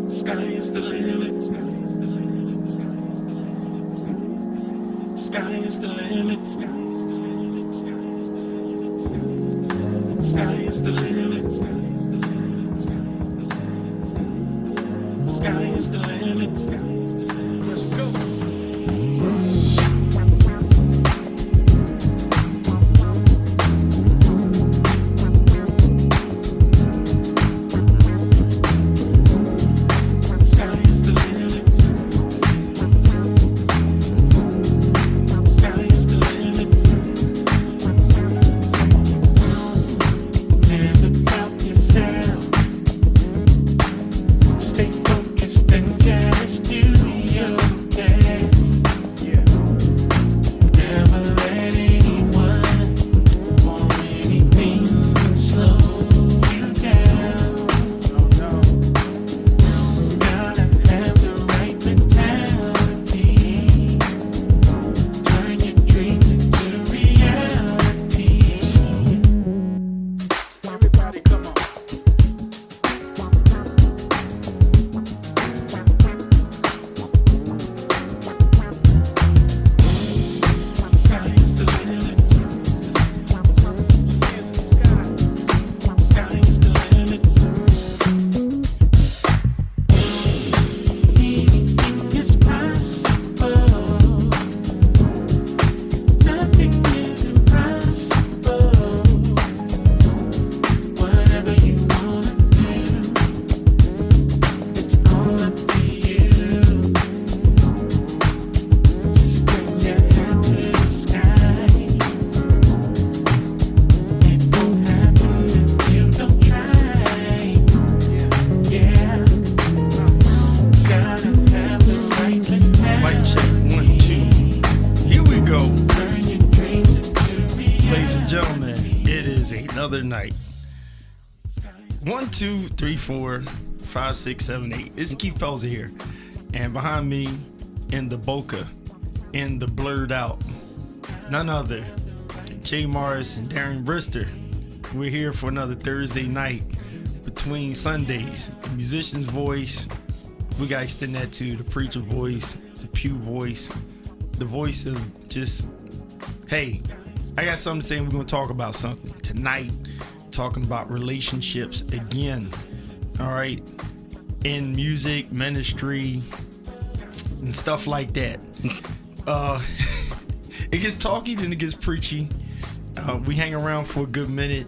Sky is the limit. Sky is the limit. Sky is the limit. Sky is the limit. Let's go. Night. 1, 2, 3, 4, 5, 6, 7, 8. It's Keith Felser here. And behind me in the bokeh, in the blurred out, none other than Jay Morris and Darren Brister. We're here for another Thursday night between Sundays. The musician's voice, we got to extend that to the preacher voice, the pew voice, the voice of just, hey, I got something to say and we're going to talk about something tonight. Talking about relationships again. All right. In music, ministry, and stuff like that. It gets talky, then it gets preachy. We hang around for a good minute.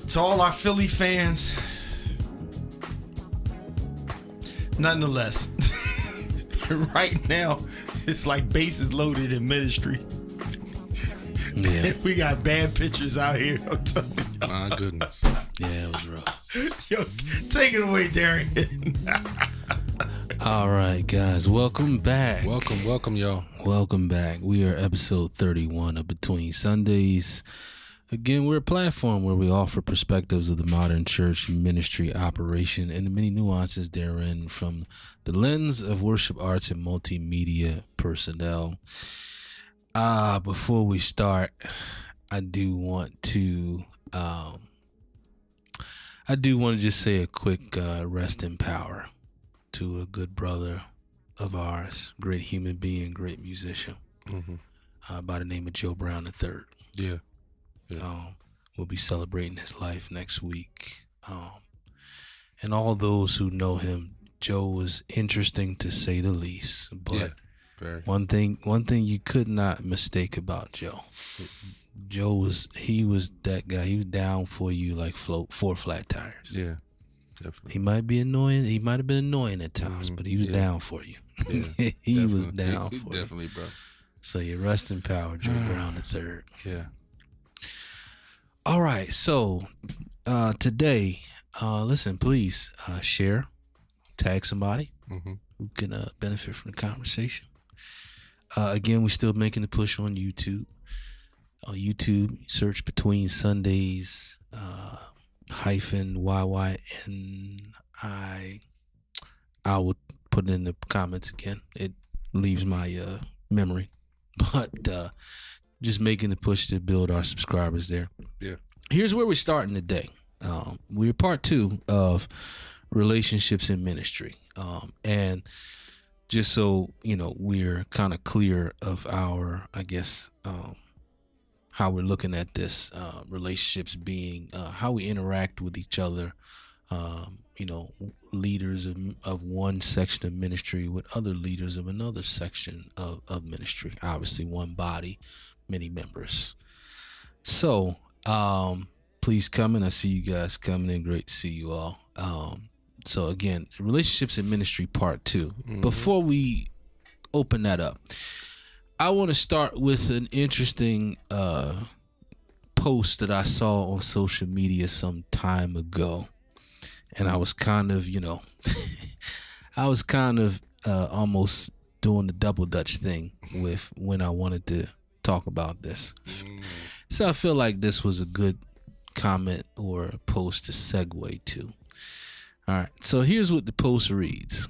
To all our Philly fans, nonetheless, right now, it's like bases loaded in ministry. Yeah. We got bad pictures out here. I'm telling you. My goodness. Yeah, it was rough. Yo, take it away, Darren. All right, guys. Welcome back. Welcome, y'all. Welcome back. We are episode 31 of Between Sundays. Again, we're a platform where we offer perspectives of the modern church ministry operation and the many nuances therein from the lens of worship arts and multimedia personnel. Before we start, I do want to just say a quick rest in power to a good brother of ours, great human being, great musician, by the name of Joe Brown III. Yeah. We'll be celebrating his life next week. And all those who know him, Joe was interesting to say the least, but. Yeah. One thing you could not mistake about Joe. Joe was that guy. He was down for you like 4 flat tires. Yeah, definitely. He might be annoying. He might have been annoying at times, but he was down for you. Yeah, he was down for you. Definitely, bro. So you rest in power, Joe Brown III. Yeah. All right. So today, listen, please share, tag somebody who can benefit from the conversation. Again, we're still making the push on YouTube. On YouTube, search Between Sundays -YYNI. I will put it in the comments again. It leaves my memory. But just making the push to build our subscribers there. Yeah. Here's where we're starting today. We're part 2 of relationships in ministry. And just so, we're kind of clear of our, I guess, how we're looking at this, relationships being how we interact with each other, leaders of one section of ministry with other leaders of another section of ministry. Obviously, one body, many members. So, please come in. I see you guys coming in. Great to see you all. So again, relationships in ministry part 2. Mm-hmm. Before we open that up, I want to start with an interesting post that I saw on social media some time ago. And I was kind of, almost doing the double Dutch thing with when I wanted to talk about this. So I feel like this was a good comment or a post to segue to. All right, so here's what the post reads.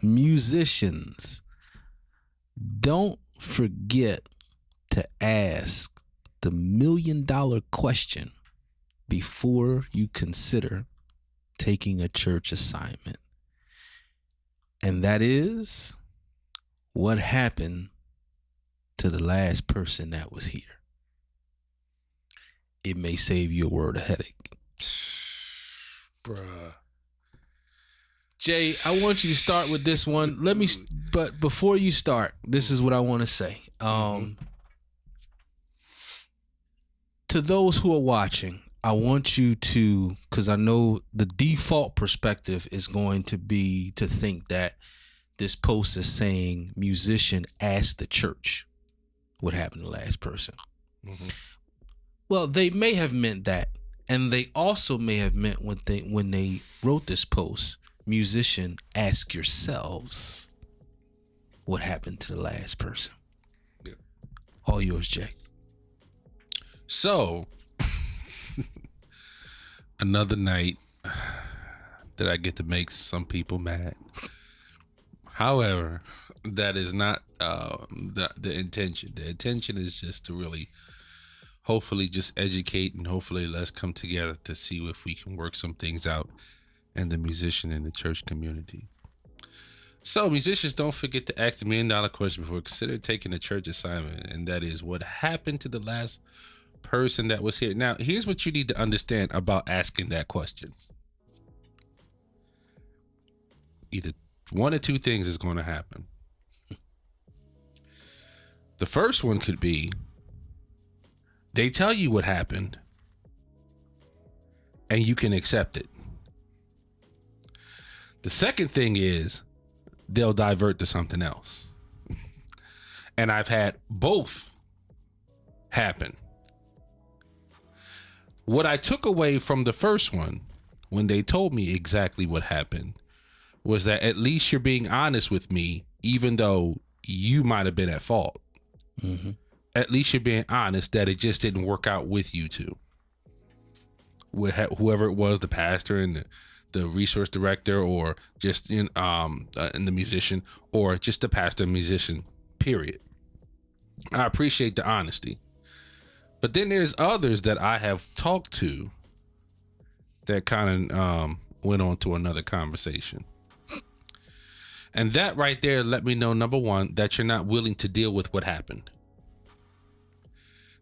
Musicians, don't forget to ask the $1 million question before you consider taking a church assignment. And that is, what happened to the last person that was here? It may save you a word of headache. Bruh. Jay, I want you to start with this one. But before you start, this is what I want to say. To those who are watching, I want you to, because I know the default perspective is going to be to think that this post is saying, musician, ask the church what happened to the last person. Mm-hmm. Well, they may have meant that. And they also may have meant when they wrote this post, musician, ask yourselves what happened to the last person. Yeah. All yours, Jay. So, another night that I get to make some people mad. However, that is not the intention. The intention is just to really hopefully just educate, and hopefully let's come together to see if we can work some things out in the musician and the church community. So musicians, don't forget to ask the $1 million question before consider taking a church assignment. And that is, what happened to the last person that was here? Now, here's what you need to understand about asking that question. Either one or two things is going to happen. The first one could be, they tell you what happened and you can accept it. The second thing is they'll divert to something else. And I've had both happen. What I took away from the first one, when they told me exactly what happened, was that at least you're being honest with me, even though you might have been at fault. Mm-hmm. At least you're being honest that it just didn't work out with you two. With whoever it was, the pastor and the resource director, or just in the musician, or just the pastor and musician, period. I appreciate the honesty. But then there's others that I have talked to that kind of went on to another conversation. And that right there let me know, number one, that you're not willing to deal with what happened.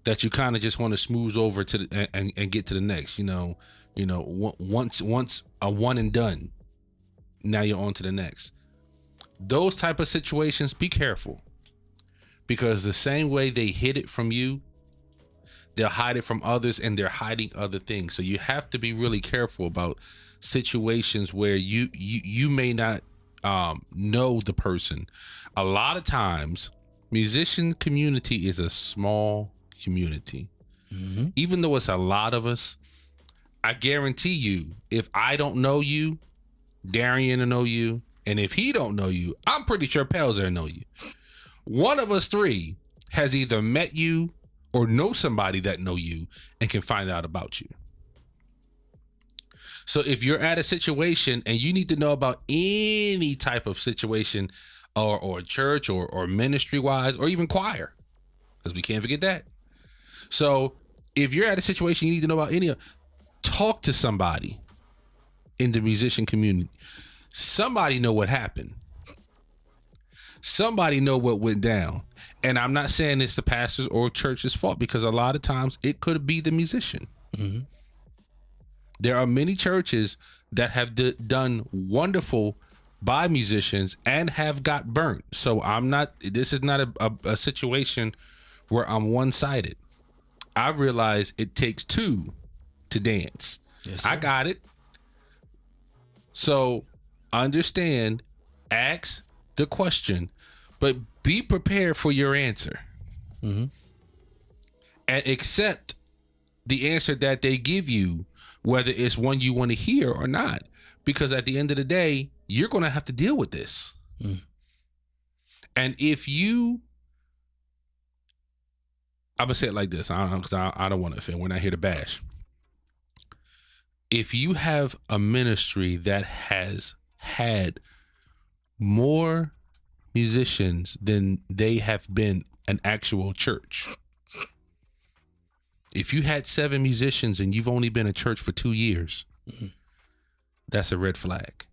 That you kind of just want to smooth over to and get to the next, once a one and done, now you're on to the next. Those type of situations, be careful, because the same way they hid it from you, they'll hide it from others, and they're hiding other things. So you have to be really careful about situations where you may not know the person. A lot of times, musician community is a small community. Mm-hmm. Even though it's a lot of us, I guarantee you, if I don't know you, Darian will know you, and if he don't know you, I'm pretty sure Pelzer will know you. One of us three has either met you or know somebody that know you and can find out about you. So if you're at a situation and you need to know about any type of situation, or church or ministry wise, or even choir, because we can't forget that. So if you're at a situation you need to know about talk to somebody, in the musician community. Somebody know what happened. Somebody know what went down. And I'm not saying it's the pastor's or church's fault, because a lot of times it could be the musician. Mm-hmm. There are many churches that have done wonderful by musicians and have got burnt. So this is not a situation where I'm one-sided. I realize it takes two to dance. Yes, sir. I got it. So understand, ask the question, but be prepared for your answer. Mm-hmm. And accept the answer that they give you, whether it's one you want to hear or not. Because at the end of the day, you're going to have to deal with this. Mm. And if you, I'm going to say it like this, because I don't want to offend. We're not here to bash. If you have a ministry that has had more musicians than they have been an actual church, if you had 7 musicians and you've only been a church for 2 years, that's a red flag.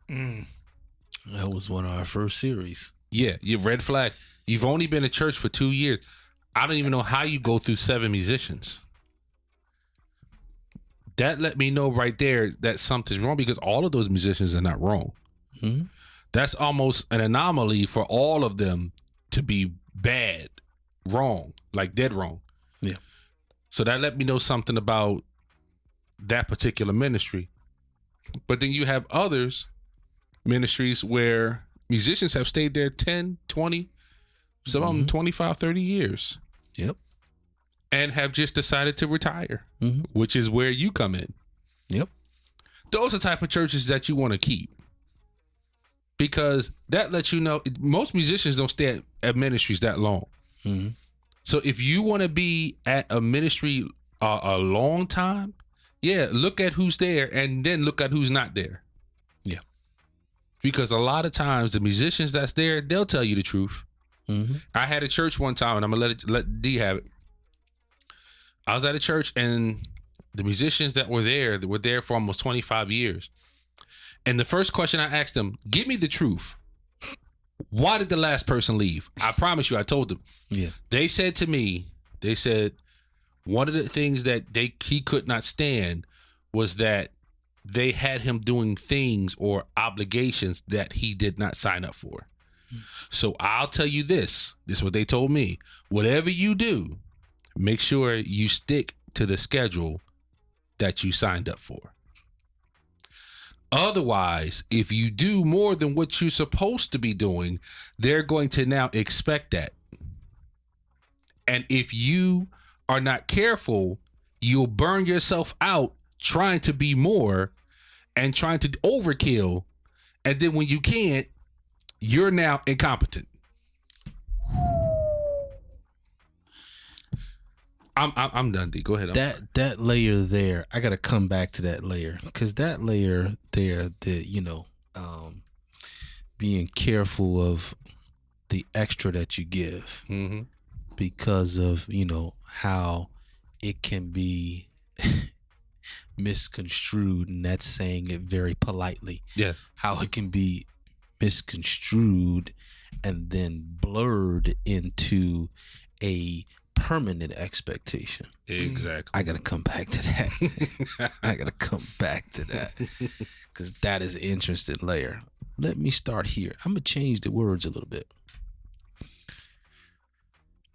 That was one of our first series. Yeah, your red flag. You've only been a church for 2 years. I don't even know how you go through 7 musicians. That let me know right there that something's wrong, because all of those musicians are not wrong. Mm-hmm. That's almost an anomaly for all of them to be bad, wrong, like dead wrong. Yeah. So that let me know something about that particular ministry. But then you have others, ministries, where musicians have stayed there 10, 20, some of them 25, 30 years. Yep. And have just decided to retire, which is where you come in. Yep. Those are the type of churches that you want to keep, because that lets you know most musicians don't stay at ministries that long. Mm-hmm. So if you want to be at a ministry a long time, look at who's there and then look at who's not there. Yeah. Because a lot of times the musicians that's there, they'll tell you the truth. Mm-hmm. I had a church one time, and I'm going to let D have it. I was at a church, and the musicians that were there for almost 25 years. And the first question I asked them, give me the truth. Why did the last person leave? I promise you, I told them. Yeah. They said to me, one of the things that he could not stand was that they had him doing things or obligations that he did not sign up for. So I'll tell you this is what they told me. Whatever you do, make sure you stick to the schedule that you signed up for. Otherwise, if you do more than what you're supposed to be doing, they're going to now expect that. And if you are not careful, you'll burn yourself out trying to be more and trying to overkill. And then when you can't, you're now incompetent. I'm done, D. Go ahead. That layer there, I gotta come back to that layer, because that layer there, being careful of the extra that you give, because of how it can be misconstrued, and that's saying it very politely. Yeah, how it can be misconstrued and then blurred into a permanent expectation. Exactly. I gotta come back to that. I gotta come back to that, because that is an interesting layer. Let me start here. I'm gonna change the words a little bit.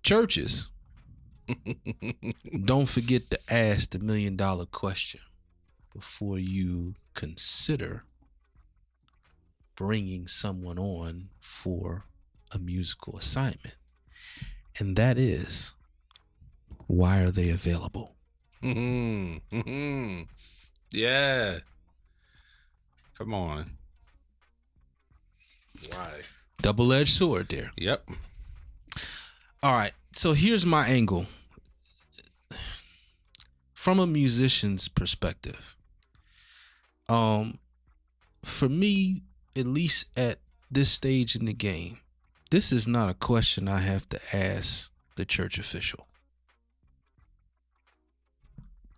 Churches, don't forget to ask the $1 million question before you consider bringing someone on for a musical assignment, and that is, why are they available? Yeah. Come on. Why? Double-edged sword there. Yep. All right. So here's my angle. From a musician's perspective, for me, at least at this stage in the game, this is not a question I have to ask the church official.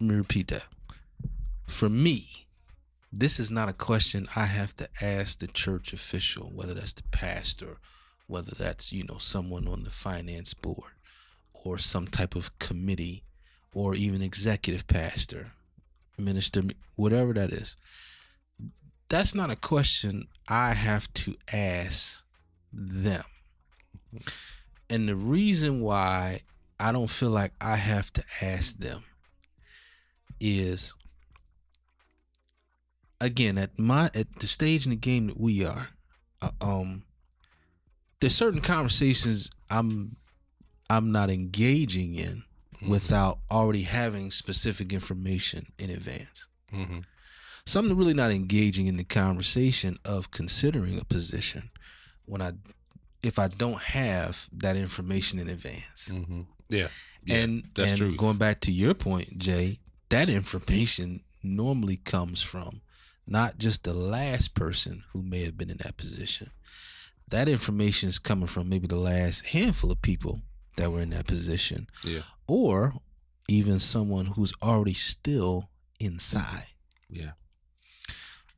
Let me repeat that. For me, this is not a question I have to ask the church official, whether that's the pastor, whether that's, someone on the finance board or some type of committee or even executive pastor, minister, whatever that is. That's not a question I have to ask them. And the reason why I don't feel like I have to ask them is, again, at the stage in the game that we are, there's certain conversations I'm not engaging in without already having specific information in advance. Mm-hmm. So I'm really not engaging in the conversation of considering a position if I don't have that information in advance. Mm-hmm. Yeah. And that's true. Going back to your point, Jay, that information normally comes from not just the last person who may have been in that position. That information is coming from maybe the last handful of people that were in that position. Yeah. Or even someone who's already still inside. Yeah.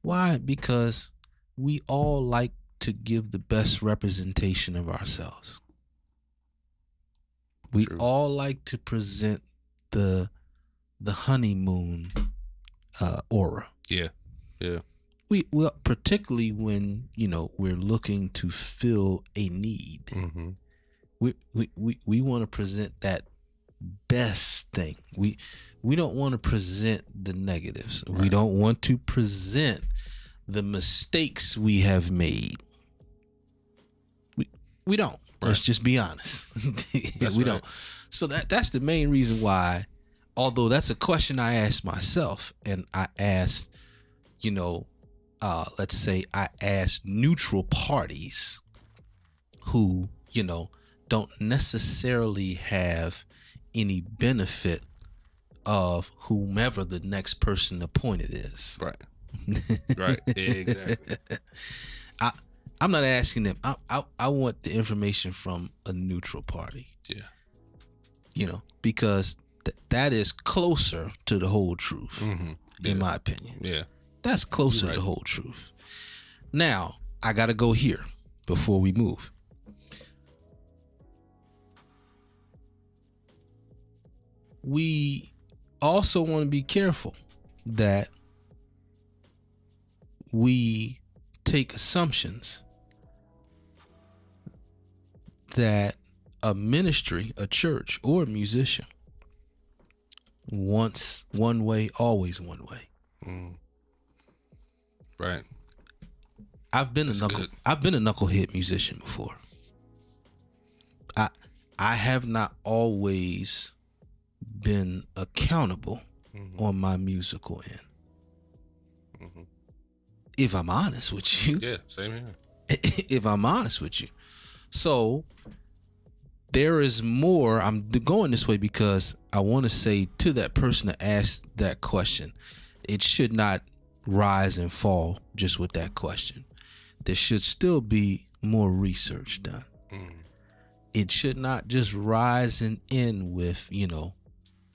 Why? Because we all like to give the best representation of ourselves. We True. all like to present the honeymoon aura. Yeah. Yeah. We particularly when we're looking to fill a need. Mm-hmm. We want to present that best thing. We don't want to present the negatives. Right. We don't want to present the mistakes we have made. We don't. Right. Let's just be honest. We don't. So that's the main reason why, although that's a question I asked myself, and I asked, let's say I asked neutral parties who, don't necessarily have any benefit of whomever the next person appointed is. Right. Right. Exactly. I'm not asking them. I want the information from a neutral party. Yeah. Because that is closer to the whole truth, in my opinion. Yeah. That's closer to the whole truth. Now, I got to go here before we move. We also want to be careful that we take assumptions that a ministry, a church, or a musician wants one way, always one way. Right. I've been a knucklehead musician before. I have not always been accountable on my musical end. If I'm honest with you. Yeah, same here. If I'm honest with you. So there is more. I'm going this way because I want to say to that person that asked that question, it should not rise and fall just with that question. There should still be more research done. It should not just rise and end with,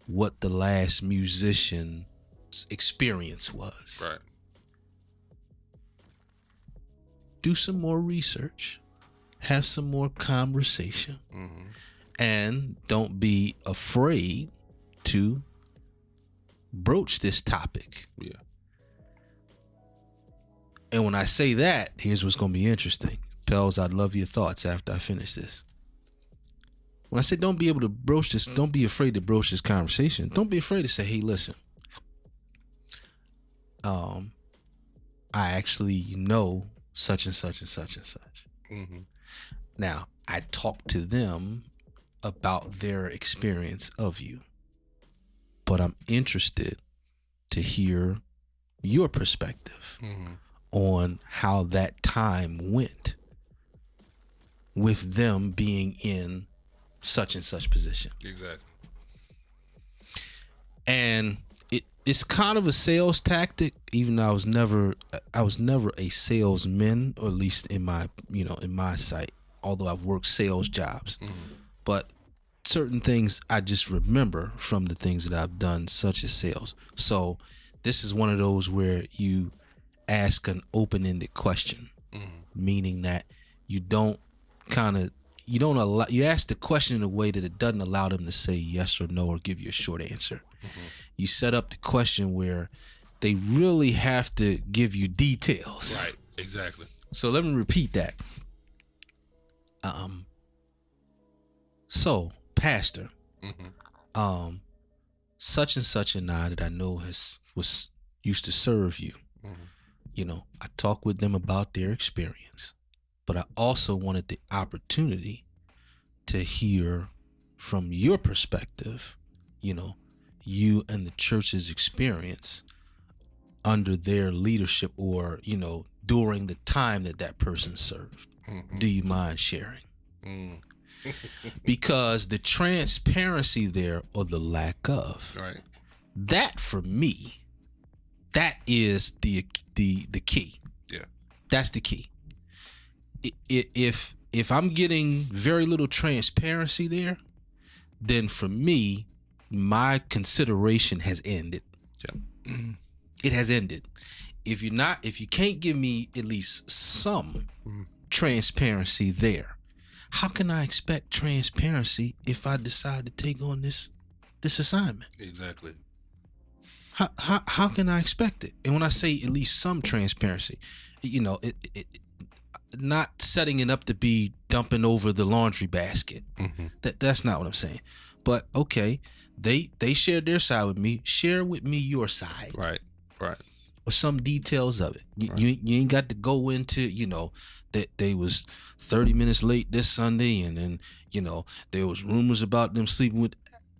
what the last musician's experience was. Right. Do some more research, have some more conversation, and don't be afraid to broach this topic. Yeah. And when I say that, here's what's going to be interesting. Pels, I'd love your thoughts after I finish this. When I say don't be able to broach this, don't be afraid to broach this conversation. Don't be afraid to say, hey, listen, I actually know such and such and such and such. Now, I talked to them about their experience of you, but I'm interested to hear your perspective on how that time went with them being in such and such position. Exactly. And it's kind of a sales tactic, even though I was never a salesman, or at least in my sight, although I've worked sales jobs. But certain things I just remember from the things that I've done, such as sales. So this is one of those where you ask an open-ended question, meaning that you don't allow, you ask the question in a way that it doesn't allow them to say yes or no or give you a short answer. You set up the question where they really have to give you details. Right. Exactly. So let me repeat that. So, Pastor, such and such and I that I know was used to serve you. You know, I talked with them about their experience, but I also wanted the opportunity to hear from your perspective, you know, you and the church's experience under their leadership, or, you know, during the time that person served. Do you mind sharing? Because the transparency there, or the lack of, Right. that for me, that is the key. Yeah. That's the key. If I'm getting very little transparency there, then for me, my consideration has ended. Yeah. It has ended. If you can't give me at least some transparency there, how can I expect transparency if I decide to take on this assignment? Exactly. How can I expect it? And when I say at least some transparency, you know, it not setting it up to be dumping over the laundry basket. That's not what I'm saying. But okay, they shared their side with me. Share with me your side. Right. Or some details of it. You ain't got to go into, you know, that they was 30 minutes late this Sunday, and then, you know, there was rumors about them sleeping with.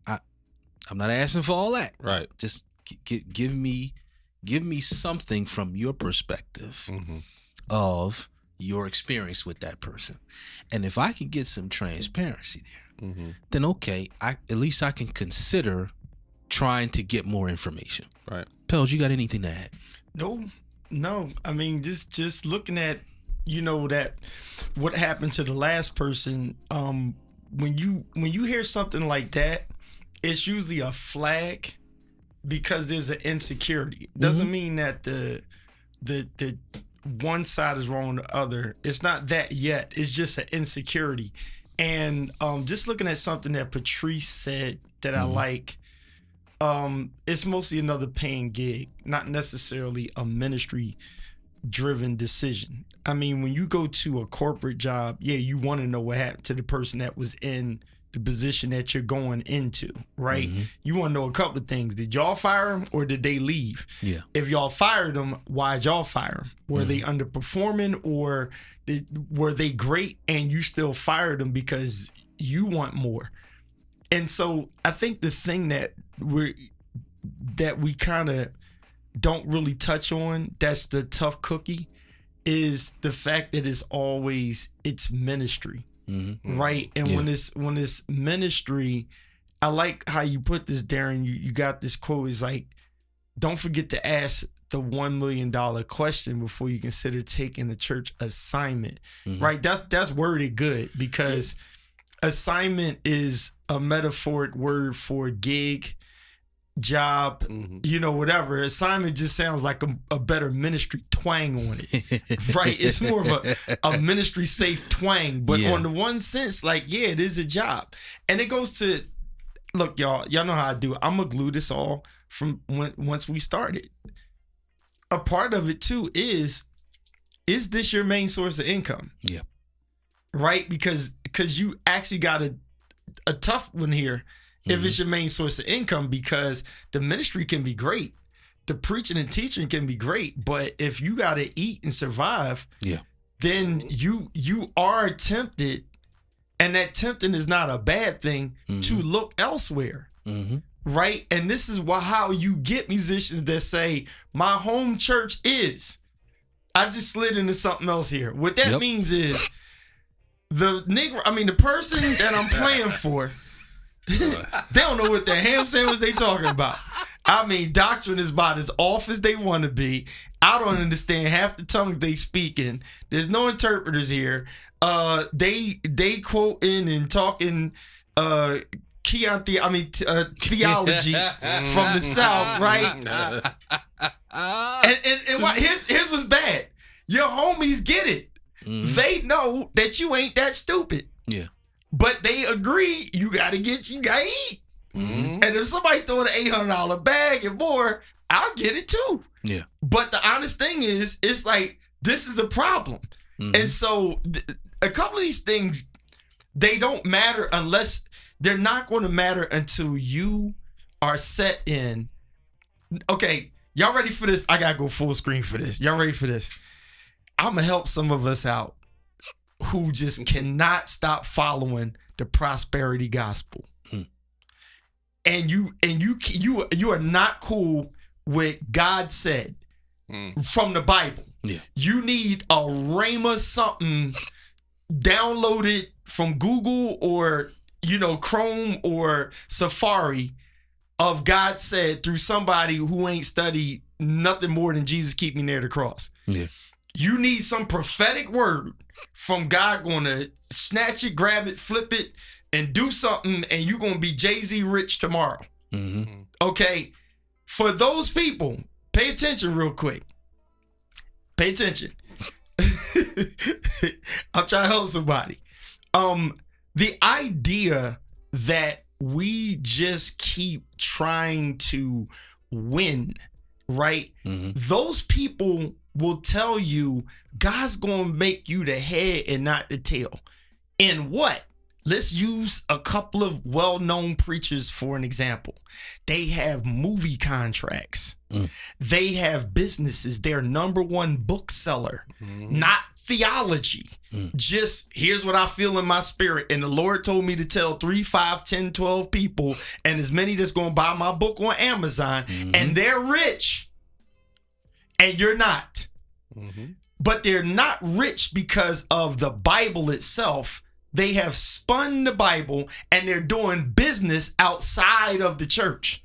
I'm not asking for all that. Right. Just give me something from your perspective of your experience with that person. And if I can get some transparency there, then okay, at least I can consider trying to get more information. Right. Pels, you got anything to add? No. I mean, just looking at, you know, that what happened to the last person. When you hear something like that, it's usually a flag, because there's an insecurity. It doesn't mean that the one side is wrong than the other. It's not that yet. It's just an insecurity. And just looking at something that Prt2 said that I like. It's mostly another paying gig, not necessarily a ministry driven decision. I mean, when you go to a corporate job, yeah, you want to know what happened to the person that was in the position that you're going into, right? You want to know a couple of things. Did y'all fire them, or did they leave? Yeah. If y'all fired them, why'd y'all fire them? Were they underperforming, or were they great and you still fired them because you want more? And so I think the thing that we kind of don't really touch on, that's the tough cookie, is the fact that it's ministry, right? And when it's ministry, I like how you put this, Darren. You got this quote. It's like, don't forget to ask the $1 million question before you consider taking a church assignment, right? That's worded good, because assignment is a metaphoric word for gig, job, you know, whatever. Assignment just sounds like a better ministry twang on it, right? It's more of a ministry safe twang, but on the one sense, like, yeah, it is a job. And it goes to, look, y'all know how I do it. I'm gonna glue this all from once we started. A part of it too is this your main source of income? Yeah. Right? Because you actually got a tough one here if it's your main source of income, because the ministry can be great. The preaching and teaching can be great, but if you got to eat and survive, then you are tempted, and that tempting is not a bad thing, to look elsewhere. Right? And this is how you get musicians that say, my home church is. I just slid into something else here. What that means is the person that I'm playing for, they don't know what the ham sandwich they talking about. I mean, doctrine is about as off as they want to be. I don't understand half the tongues they speaking. There's no interpreters here. They quoting and talking theology from the South, right? And here's what's bad. Your homies get it. Mhm. They know that you ain't that stupid. Yeah. But they agree you gotta eat. Mhm. And if somebody throwing an $800 bag and more, I'll get it too. Yeah. But the honest thing is, it's like, this is the problem. Mhm. And so a couple of these things, they don't matter unless they're not going to matter until you are set in. Okay, y'all ready for this? I got to go full screen for this. Y'all ready for this? I'm going to help some of us out who just cannot stop following the prosperity gospel. Mm. And you are not cool with God said from the Bible. Yeah. You need a Rhema something downloaded from Google or Chrome or Safari of God said through somebody who ain't studied nothing more than Jesus keep me near the cross. Yeah. You need some prophetic word from God going to snatch it, grab it, flip it, and do something, and you're going to be Jay-Z rich tomorrow. Mm-hmm. Okay? For those people, pay attention real quick. Pay attention. I'm trying to help somebody. The idea that we just keep trying to win, right? Mm-hmm. Those people will tell you God's going to make you the head and not the tail. In what? Let's use a couple of well-known preachers for an example. They have movie contracts. They have businesses. They're number one bookseller, not theology. Just here's what I feel in my spirit. And the Lord told me to tell 3, 5, 10, 12 people and as many that's going to buy my book on Amazon. And they're rich and you're not. But they're not rich because of the Bible itself. They have spun the Bible and they're doing business outside of the church.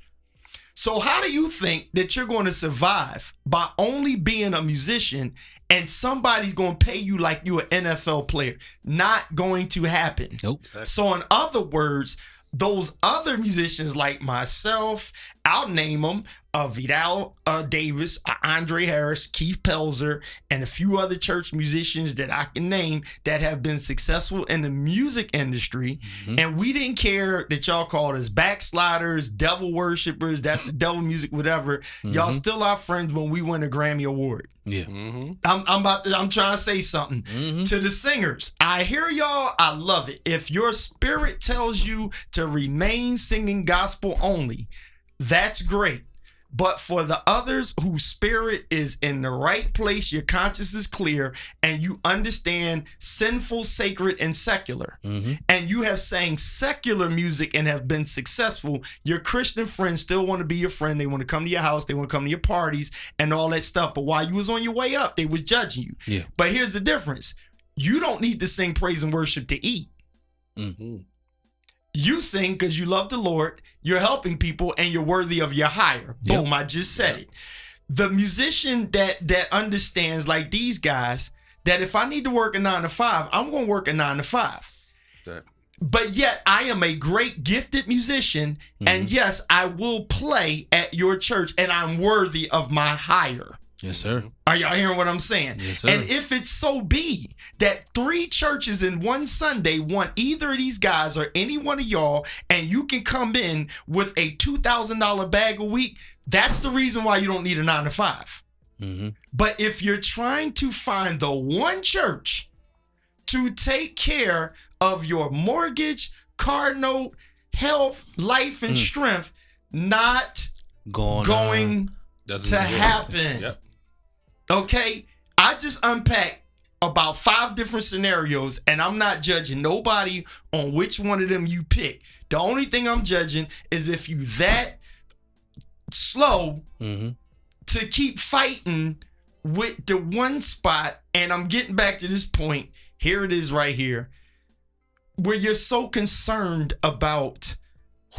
So how do you think that you're going to survive by only being a musician and somebody's going to pay you like you're an NFL player? Not going to happen. Nope. So in other words, those other musicians like myself, I'll name them, Vidal Davis, Andre Harris, Keith Pelzer, and a few other church musicians that I can name that have been successful in the music industry. And we didn't care that y'all called us backsliders, devil worshipers, that's the devil music, whatever. Y'all still our friends when we win a Grammy Award. Yeah. I'm trying to say something to the singers. I hear y'all. I love it. If your spirit tells you to remain singing gospel only, that's great. But for the others whose spirit is in the right place, your conscience is clear, and you understand sinful, sacred, and secular, and you have sang secular music and have been successful, your Christian friends still want to be your friend. They want to come to your house. They want to come to your parties and all that stuff. But while you was on your way up, they was judging you. Yeah. But here's the difference. You don't need to sing praise and worship to eat. You sing because you love the Lord, you're helping people, and you're worthy of your hire. Yep. Boom, I just said it. The musician that understands, like these guys, that if I need to work a 9 to 5, I'm going to work a 9 to 5. But yet I am a great gifted musician, and yes, I will play at your church, and I'm worthy of my hire. Yes, sir. Are y'all hearing what I'm saying? Yes, sir. And if it so be that 3 churches in one Sunday want either of these guys or any one of y'all, and you can come in with a $2,000 bag a week, that's the reason why you don't need a 9 to 5. But if you're trying to find the one church to take care of your mortgage, car note, health, life, and strength, not going to happen. Yep. Okay, I just unpacked about 5 different scenarios, and I'm not judging nobody on which one of them you pick. The only thing I'm judging is if you that slow to keep fighting with the one spot, and I'm getting back to this point. Here it is right here, where you're so concerned about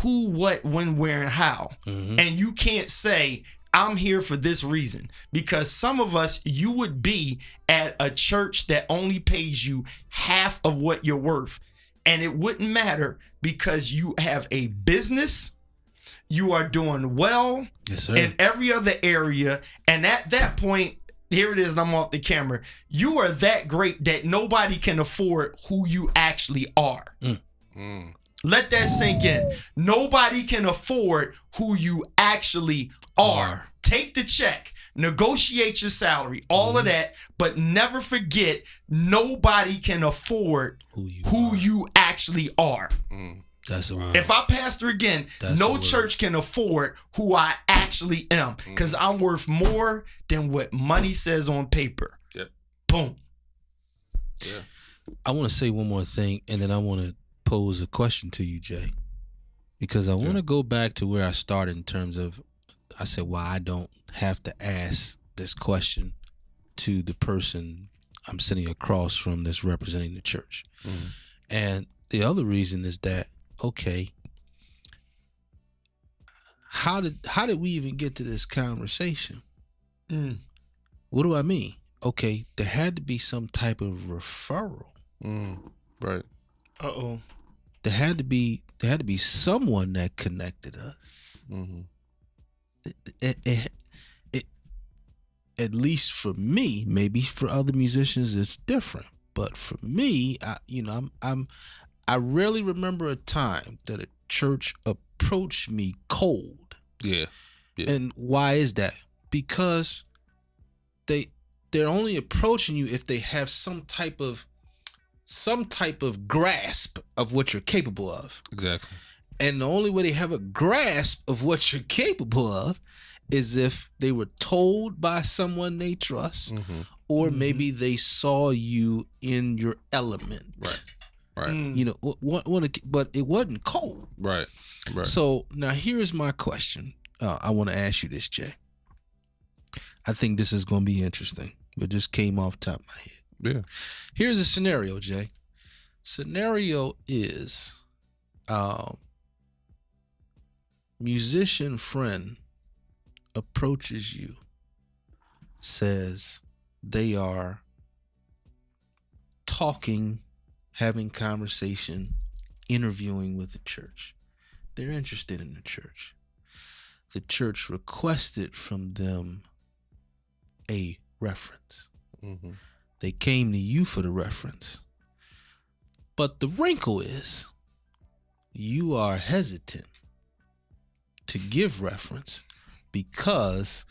who, what, when, where, and how, and you can't say, I'm here for this reason, because some of us, you would be at a church that only pays you half of what you're worth. And it wouldn't matter because you have a business, you are doing well Yes, sir. in every other area. And at that point, here it is, and I'm off the camera. You are that great that nobody can afford who you actually are. Let that sink in. Nobody can afford who you actually are. Take the check, negotiate your salary, all of that, but never forget nobody can afford who you actually are. That's a word. If I pastor again, no church can afford who I actually am, because I'm worth more than what money says on paper. Yep. Boom. Yeah. I want to say one more thing, and then I want to pose a question to you, Jay, because I want to go back to where I started in terms of, I said, well, I don't have to ask this question to the person I'm sitting across from that's representing the church. And the other reason is that, okay, how did we even get to this conversation? What do I mean? Okay, there had to be some type of referral. Right. Uh-oh. There had to be someone that connected us. It, at least for me, maybe for other musicians it's different, but for me, I rarely remember a time that a church approached me cold. Yeah. And why is that? Because they're only approaching you if they have some type of grasp of what you're capable of. Exactly. And the only way they have a grasp of what you're capable of is if they were told by someone they trust, or maybe they saw you in your element. Right. You know, but it wasn't cold. Right. So now here's my question. I want to ask you this, Jay. I think this is going to be interesting. It just came off the top of my head. Yeah. Here's a scenario, Jay. Scenario is musician friend approaches you, says they are talking, having conversation, interviewing with the church. They're interested in the church. The church requested from them a reference. They came to you for the reference. But the wrinkle is you are hesitant to give reference because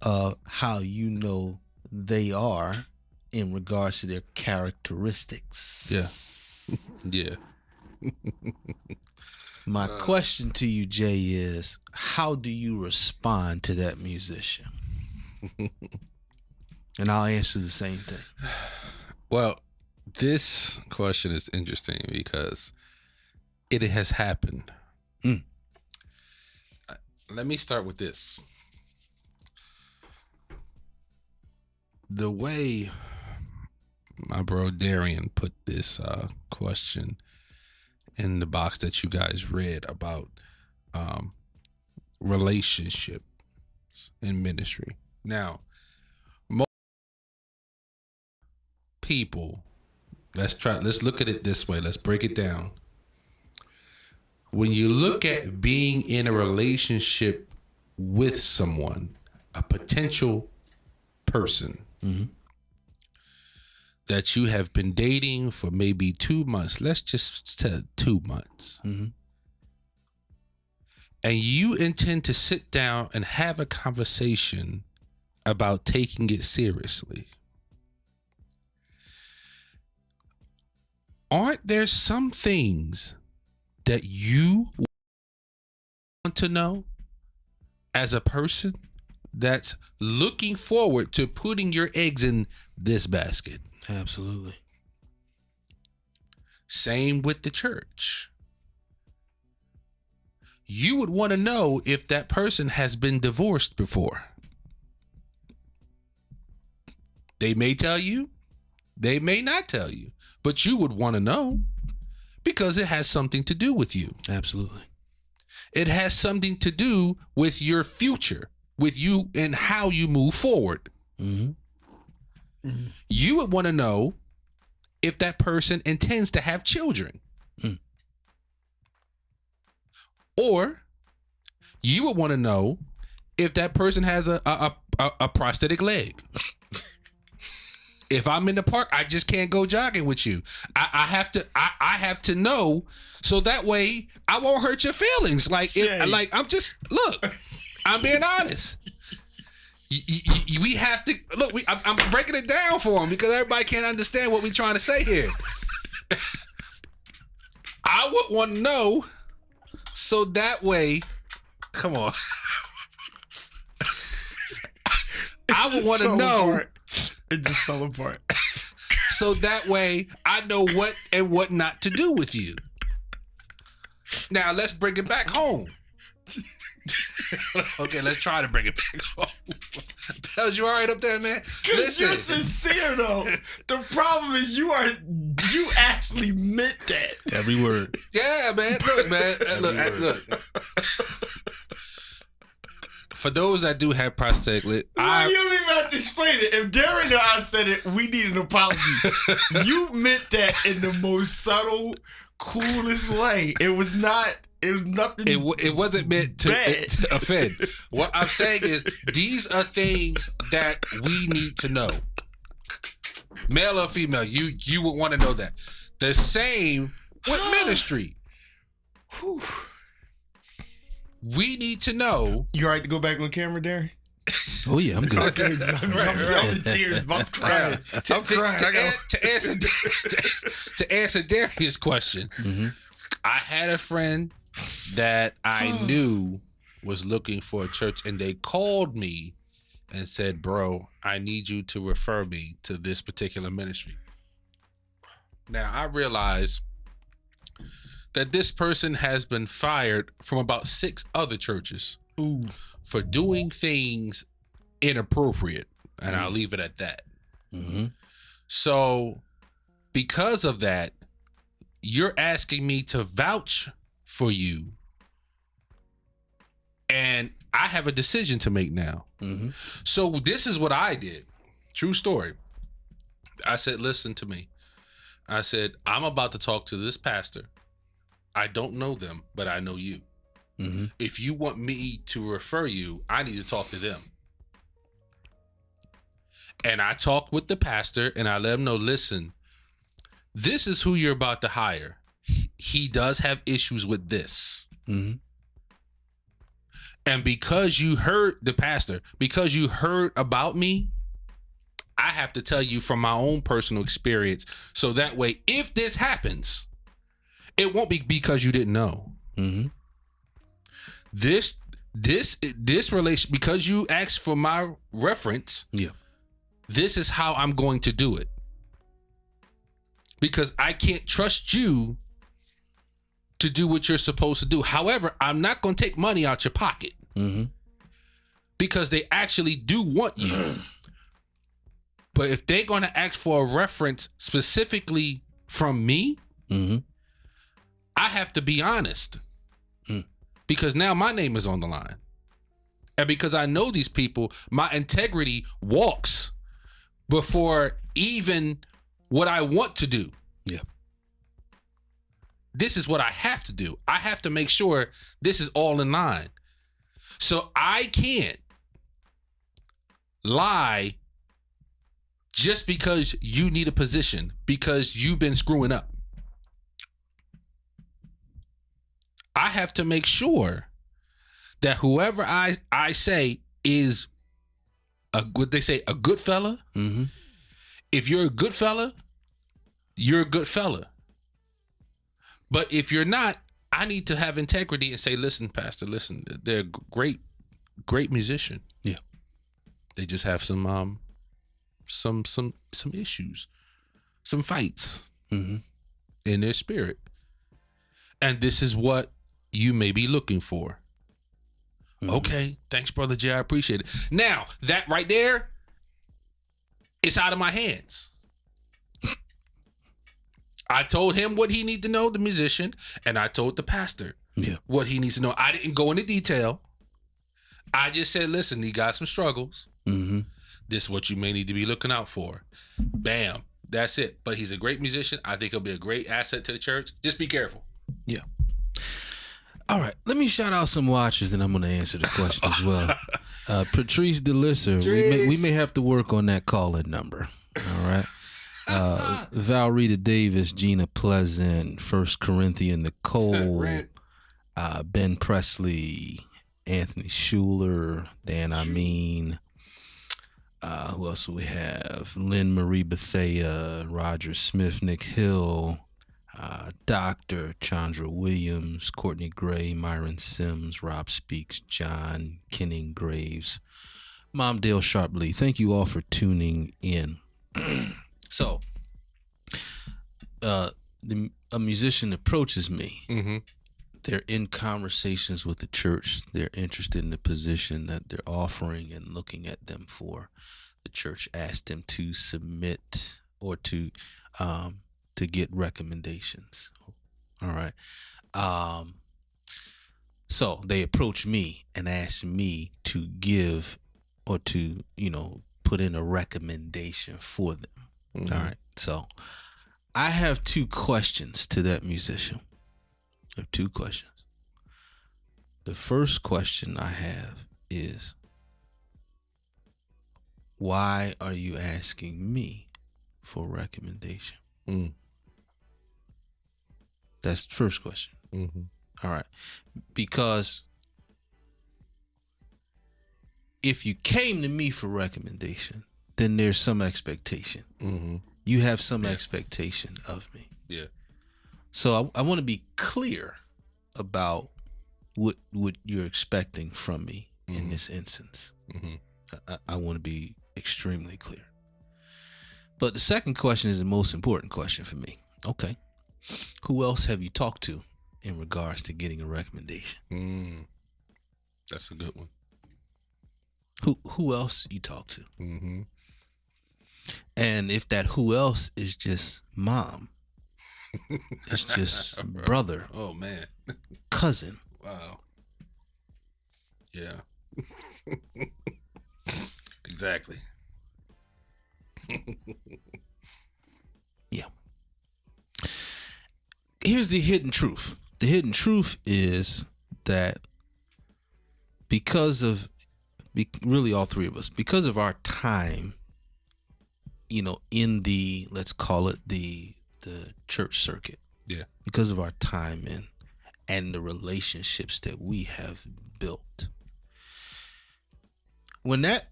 of how you know they are in regards to their characteristics. Yeah. My question to you, Jay, is how do you respond to that musician? And I'll answer the same thing. Well, this question is interesting because it has happened. Let me start with this. The way my bro Darian put this question in the box that you guys read about relationships in ministry. Now, most people, let's look at it this way. Let's break it down. When you look at being in a relationship with someone, a potential person that you have been dating for maybe 2 months, let's just say 2 months, and you intend to sit down and have a conversation about taking it seriously, aren't there some things that you want to know as a person that's looking forward to putting your eggs in this basket? Absolutely. Same with the church. You would want to know if that person has been divorced before. They may tell you, they may not tell you, but you would want to know because it has something to do with you. Absolutely. It has something to do with your future, with you and how you move forward. You would want to know if that person intends to have children. Or you would want to know if that person has a prosthetic leg. If I'm in the park, I just can't go jogging with you. I have to know, so that way I won't hurt your feelings. Like I'm being honest. We have to look. I'm breaking it down for them because everybody can't understand what we're trying to say here. I would want to know, so that way, come on. I would want to know. It just fell apart. So that way, I know what and what not to do with you. Now, let's bring it back home. Okay, let's try to bring it back home. Bells, you all right up there, man? Because you're sincere, though. The problem is you actually meant that. Every word. Yeah, man. Look, man. Look. For those that do have prosthetic leg, you don't even have to explain it. If Darren or I said it, we need an apology. You meant that in the most subtle, coolest way. It was nothing. It wasn't meant to offend. What I'm saying is, these are things that we need to know. Male or female, you would want to know that. The same with ministry. Whew. We need to know. You all right to go back on camera, Darren? Oh yeah, I'm good. Okay, exactly. I'm in tears. I'm crying. I'm crying. To answer Darius' question, I had a friend that I knew was looking for a church, and they called me and said, "Bro, I need you to refer me to this particular ministry." Now I realize that this person has been fired from about 6 other churches for doing things inappropriate, and I'll leave it at that. So because of that, you're asking me to vouch for you, and I have a decision to make now. So this is what I did. True story. I said, listen to me. I said, I'm about to talk to this pastor. I don't know them, but I know you. If you want me to refer you, I need to talk to them. And I talked with the pastor, and I let him know, listen, this is who you're about to hire. He does have issues with this. And because you heard the pastor, because you heard about me, I have to tell you from my own personal experience. So that way, if this happens, it won't be because you didn't know. This relation, because you asked for my reference. Yeah. This is how I'm going to do it. Because I can't trust you to do what you're supposed to do. However, I'm not going to take money out your pocket. Because they actually do want you. But if they're going to ask for a reference specifically from me, I have to be honest. Because now my name is on the line. And because I know these people, my integrity walks before even what I want to do. Yeah. This is what I have to do. I have to make sure this is all in line. So I can't lie just because you need a position, because you've been screwing up. I have to make sure that whoever I say is what they say, a good fella. If you're a good fella, you're a good fella. But if you're not, I need to have integrity and say, listen, pastor, listen, they're a great musician. Yeah. They just have some issues, some fights in their spirit. And this is what you may be looking for. Okay. Thanks, Brother Jay. I appreciate it. Now, that right there, it's out of my hands. I told him what he needed to know, the musician, and I told the pastor what he needs to know. I didn't go into detail. I just said, listen, he got some struggles. This is what you may need to be looking out for. Bam. That's it. But he's a great musician. I think he'll be a great asset to the church. Just be careful. Yeah. All right, let me shout out some watchers, and I'm going to answer the question as well. Patrice DeLisser, we may have to work on that call-in number. All right. Valrita Davis, Gina Pleasant, First Corinthian Nicole, Ben Presley, Anthony Schuler, Dan Amin. Who else do we have? Lynn Marie Bethea, Roger Smith, Nick Hill, Dr. Chandra Williams, Courtney Gray, Myron Sims, Rob Speaks, John Kenning Graves, Mom Dale Sharpley. Thank you all for tuning in. So, a musician approaches me. Mm-hmm. They're in conversations with the church. They're interested in the position that they're offering and looking at them for. The church asked them to submit or to get recommendations. All right. So they approached me and asked me to give or to, put in a recommendation for them. Mm-hmm. All right. So I have 2 questions to that musician. I have 2 questions. The first question I have is, why are you asking me for a recommendation? Mm. That's the first question. Mm-hmm. All right. Because if you came to me for recommendation, then there's some expectation. Mm-hmm. You have some expectation of me. Yeah. So I want to be clear about what you're expecting from me in this instance. Mm-hmm. I want to be extremely clear. But the second question is the most important question for me. Okay. Who else have you talked to in regards to getting a recommendation? That's a good one. Who else you talk to? Mm-hmm. And if that who else is just mom, it's just brother. Oh, man. Cousin. Wow. Yeah. Exactly. Yeah. Here's the hidden truth. The hidden truth is that really all 3 of us, because of our time, in the, let's call it the church circuit. Yeah. Because of our time and the relationships that we have built. When that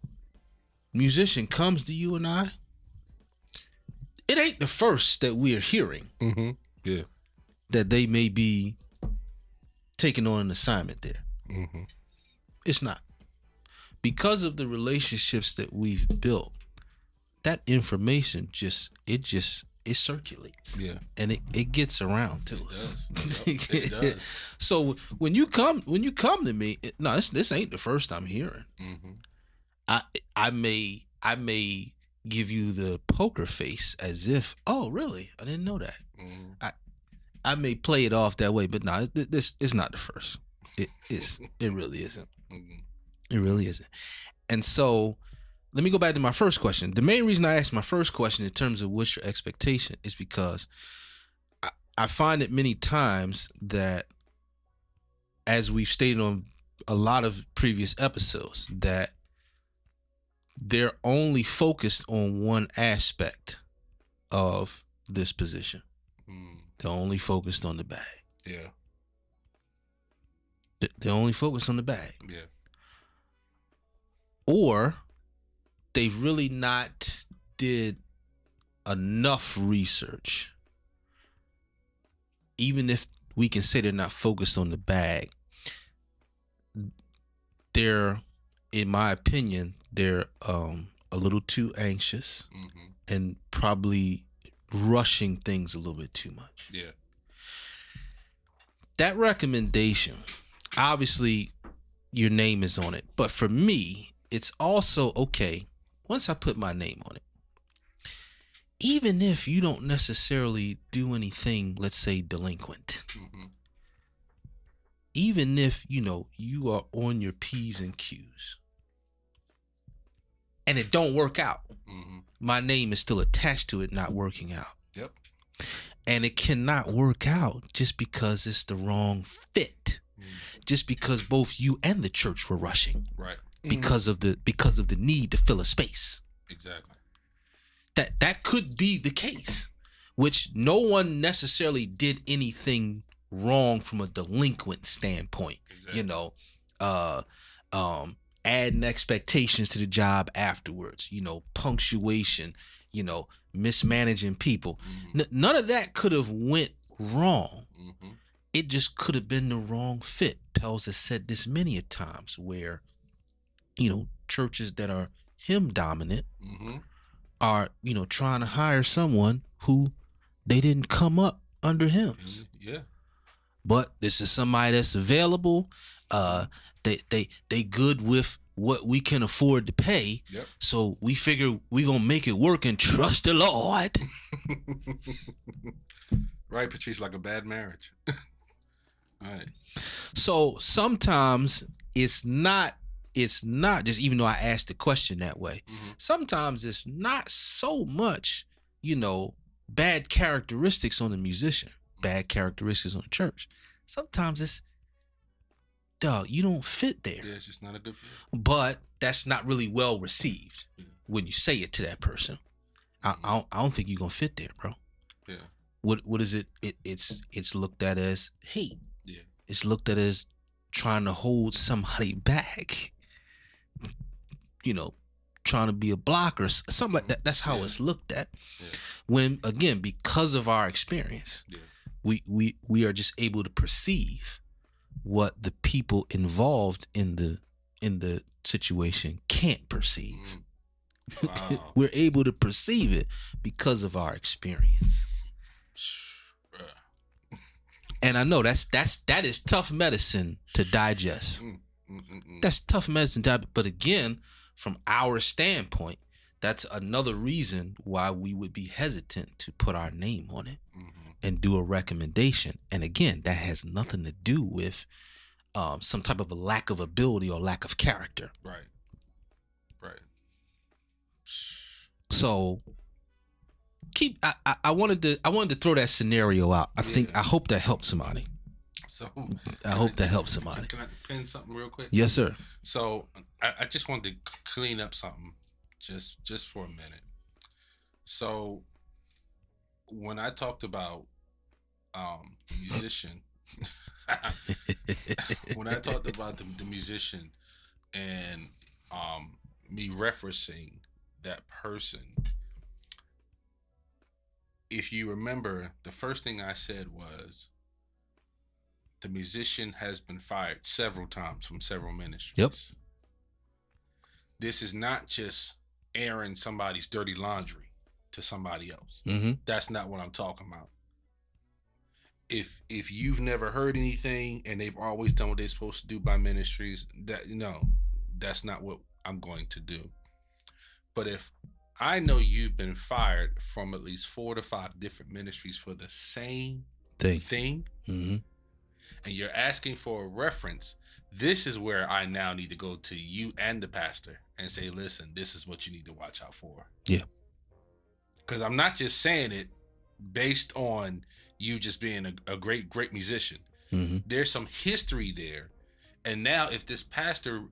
musician comes to you and I, it ain't the first that we are hearing. Mm-hmm. Yeah. That they may be taking on an assignment there. Mm-hmm. It's not. Because of the relationships that we've built, that information it circulates. Yeah. And it gets around to us. Does. It does. So when you come to me, this ain't the first I'm hearing. Mm-hmm. I may give you the poker face as if, oh really? I didn't know that. Mm-hmm. I may play it off that way, but no, this is not the first. It really isn't. Mm-hmm. It really isn't. And so let me go back to my first question. The main reason I asked my first question in terms of what's your expectation is because I find it many times that, as we've stated on a lot of previous episodes, that they're only focused on one aspect of this position. They're only focused on the bag. Yeah. They're only focused on the bag. Yeah. Or they've really not did enough research. Even if we can say they're not focused on the bag, they're, in my opinion, they're a little too anxious and probably rushing things a little bit too much. Yeah. That recommendation, obviously your name is on it, but for me, it's also okay, once I put my name on it, even if you don't necessarily do anything, let's say delinquent, even if, you are on your P's and Q's and it don't work out, my name is still attached to it not working out. Yep. And it cannot work out just because it's the wrong fit. just because both you and the church were rushing, Right. because of the need to fill a space. Exactly. That could be the case, which no one necessarily did anything wrong from a delinquent standpoint. Exactly. You know, adding expectations to the job afterwards, punctuation, mismanaging people. None of that could have went wrong. Mm-hmm. It just could have been the wrong fit. Pels has said this many a times where, churches that are him dominant Mm-hmm. are, trying to hire someone who they didn't come up under him. Yeah. But this is somebody that's available. They good with what we can afford to pay. Yep. So we figure we gonna make it work and trust the Lord. Right, Patrice, like a bad marriage. All right. So sometimes it's not just, even though I asked the question that way, sometimes it's not so much, bad characteristics on the musician, bad characteristics on the church. Sometimes it's, dog, you don't fit there. Yeah, it's just not a good fit. But that's not really well received when you say it to that person. I don't think you're gonna fit there, bro. Yeah. What is it? It's looked at as hate. Yeah. It's looked at as trying to hold somebody back. Trying to be a blocker, something like that. That's how it's looked at. Yeah. When, again, because of our experience, we are just able to perceive what the people involved in the situation can't perceive. Wow. We're able to perceive it because of our experience. And I know that is tough medicine to digest. That's tough medicine to digest. But again, from our standpoint, that's another reason why we would be hesitant to put our name on it and do a recommendation. And again, that has nothing to do with some type of a lack of ability or lack of character. Right. So I wanted to throw that scenario out. I hope that helped somebody. So I hope that helps somebody. Can I pin something real quick? Yes, sir. So I just wanted to clean up something just for a minute. So when I talked about musician, when I talked about the musician and me referencing that person, if you remember, the first thing I said was the musician has been fired several times from several ministries. Yep. This is not just airing somebody's dirty laundry to somebody else. That's not what I'm talking about. If you've never heard anything and they've always done what they're supposed to do by ministries, that's not what I'm going to do. But if I know you've been fired from at least 4 to 5 different ministries for the same thing, and you're asking for a reference, this is where I now need to go to you and the pastor and say, listen, this is what you need to watch out for. Yeah. Because I'm not just saying it based on you just being a great musician. There's some history there. And now if this pastor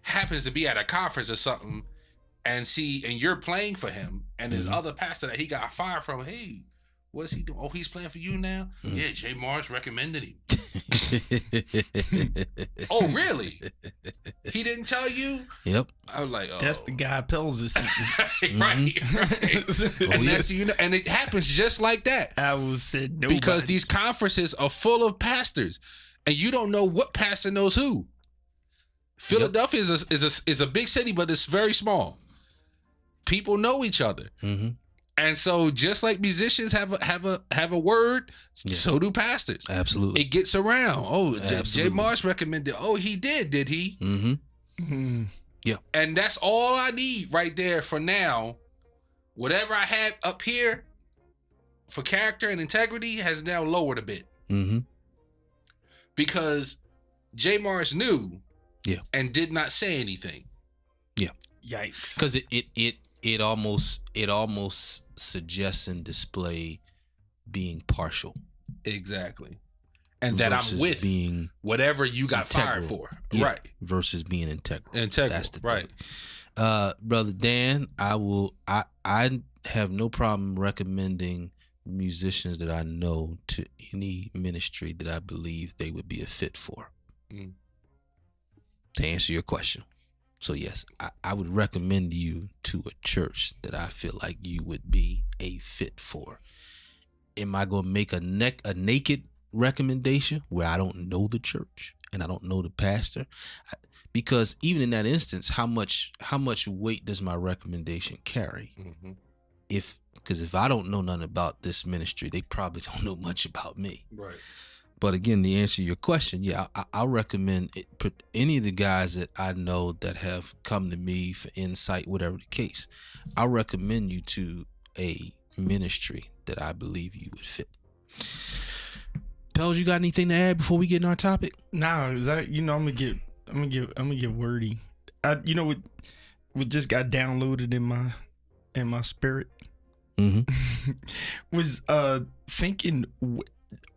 happens to be at a conference or something and you're playing for him and this other pastor that he got fired from, hey, what's he doing? Oh, he's playing for you now? Yeah, Jay Morris recommended him. Oh, really? He didn't tell you? Yep. I was like, oh. That's the guy Pels is right. And that's, and it happens just like that. I was said nobody. Because these conferences are full of pastors and you don't know what pastor knows who. Philadelphia is a big city, but it's very small. People know each other. And so just like musicians have a word, so do pastors. Absolutely. It gets around. Oh, Jay Marsh recommended. Oh, he did he? Yeah. And that's all I need right there for now. Whatever I had up here for character and integrity has now lowered a bit. Because Jay Morris knew and did not say anything. Yeah. Yikes. Because it almost suggests and display being partial. Exactly. and that I'm versus with being whatever you got fired integral. for. Yeah, Right. versus being integral. Integral. That's the right. thing. Brother Dan, I have no problem recommending musicians that I know to any ministry that I believe they would be a fit for. Mm. To answer your question. So yes, I would recommend you to a church that I feel like you would be a fit for. Am I going to make a naked recommendation where I don't know the church and I don't know the pastor? Because even in that instance, how much weight does my recommendation carry? Mm-hmm. Because if I don't know nothing about this ministry, they probably don't know much about me. Right. But again, to answer your question, yeah, I'll recommend any of the guys that I know that have come to me for insight, whatever the case. I'll recommend you to a ministry that I believe you would fit. Pels, you got anything to add before we get in our topic? Nah, is that I'm gonna get wordy. What just got downloaded in my spirit Mm-hmm. was thinking.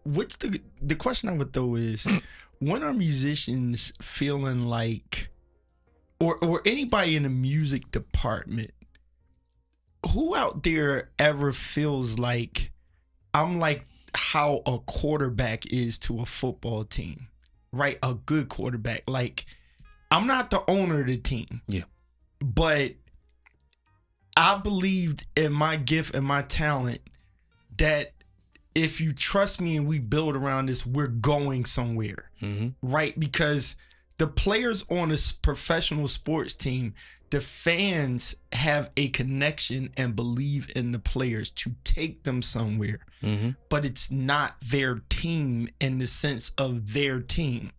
What's the question I would throw is, when are musicians feeling like, or anybody in the music department, who out there ever feels like I'm like how a quarterback is to a football team, right? A good quarterback. Like, I'm not the owner of the team. Yeah. But I believed in my gift and my talent that if you trust me and we build around this, we're going somewhere, right? Because the players on a professional sports team, the fans have a connection and believe in the players to take them somewhere, but it's not their team in the sense of their team.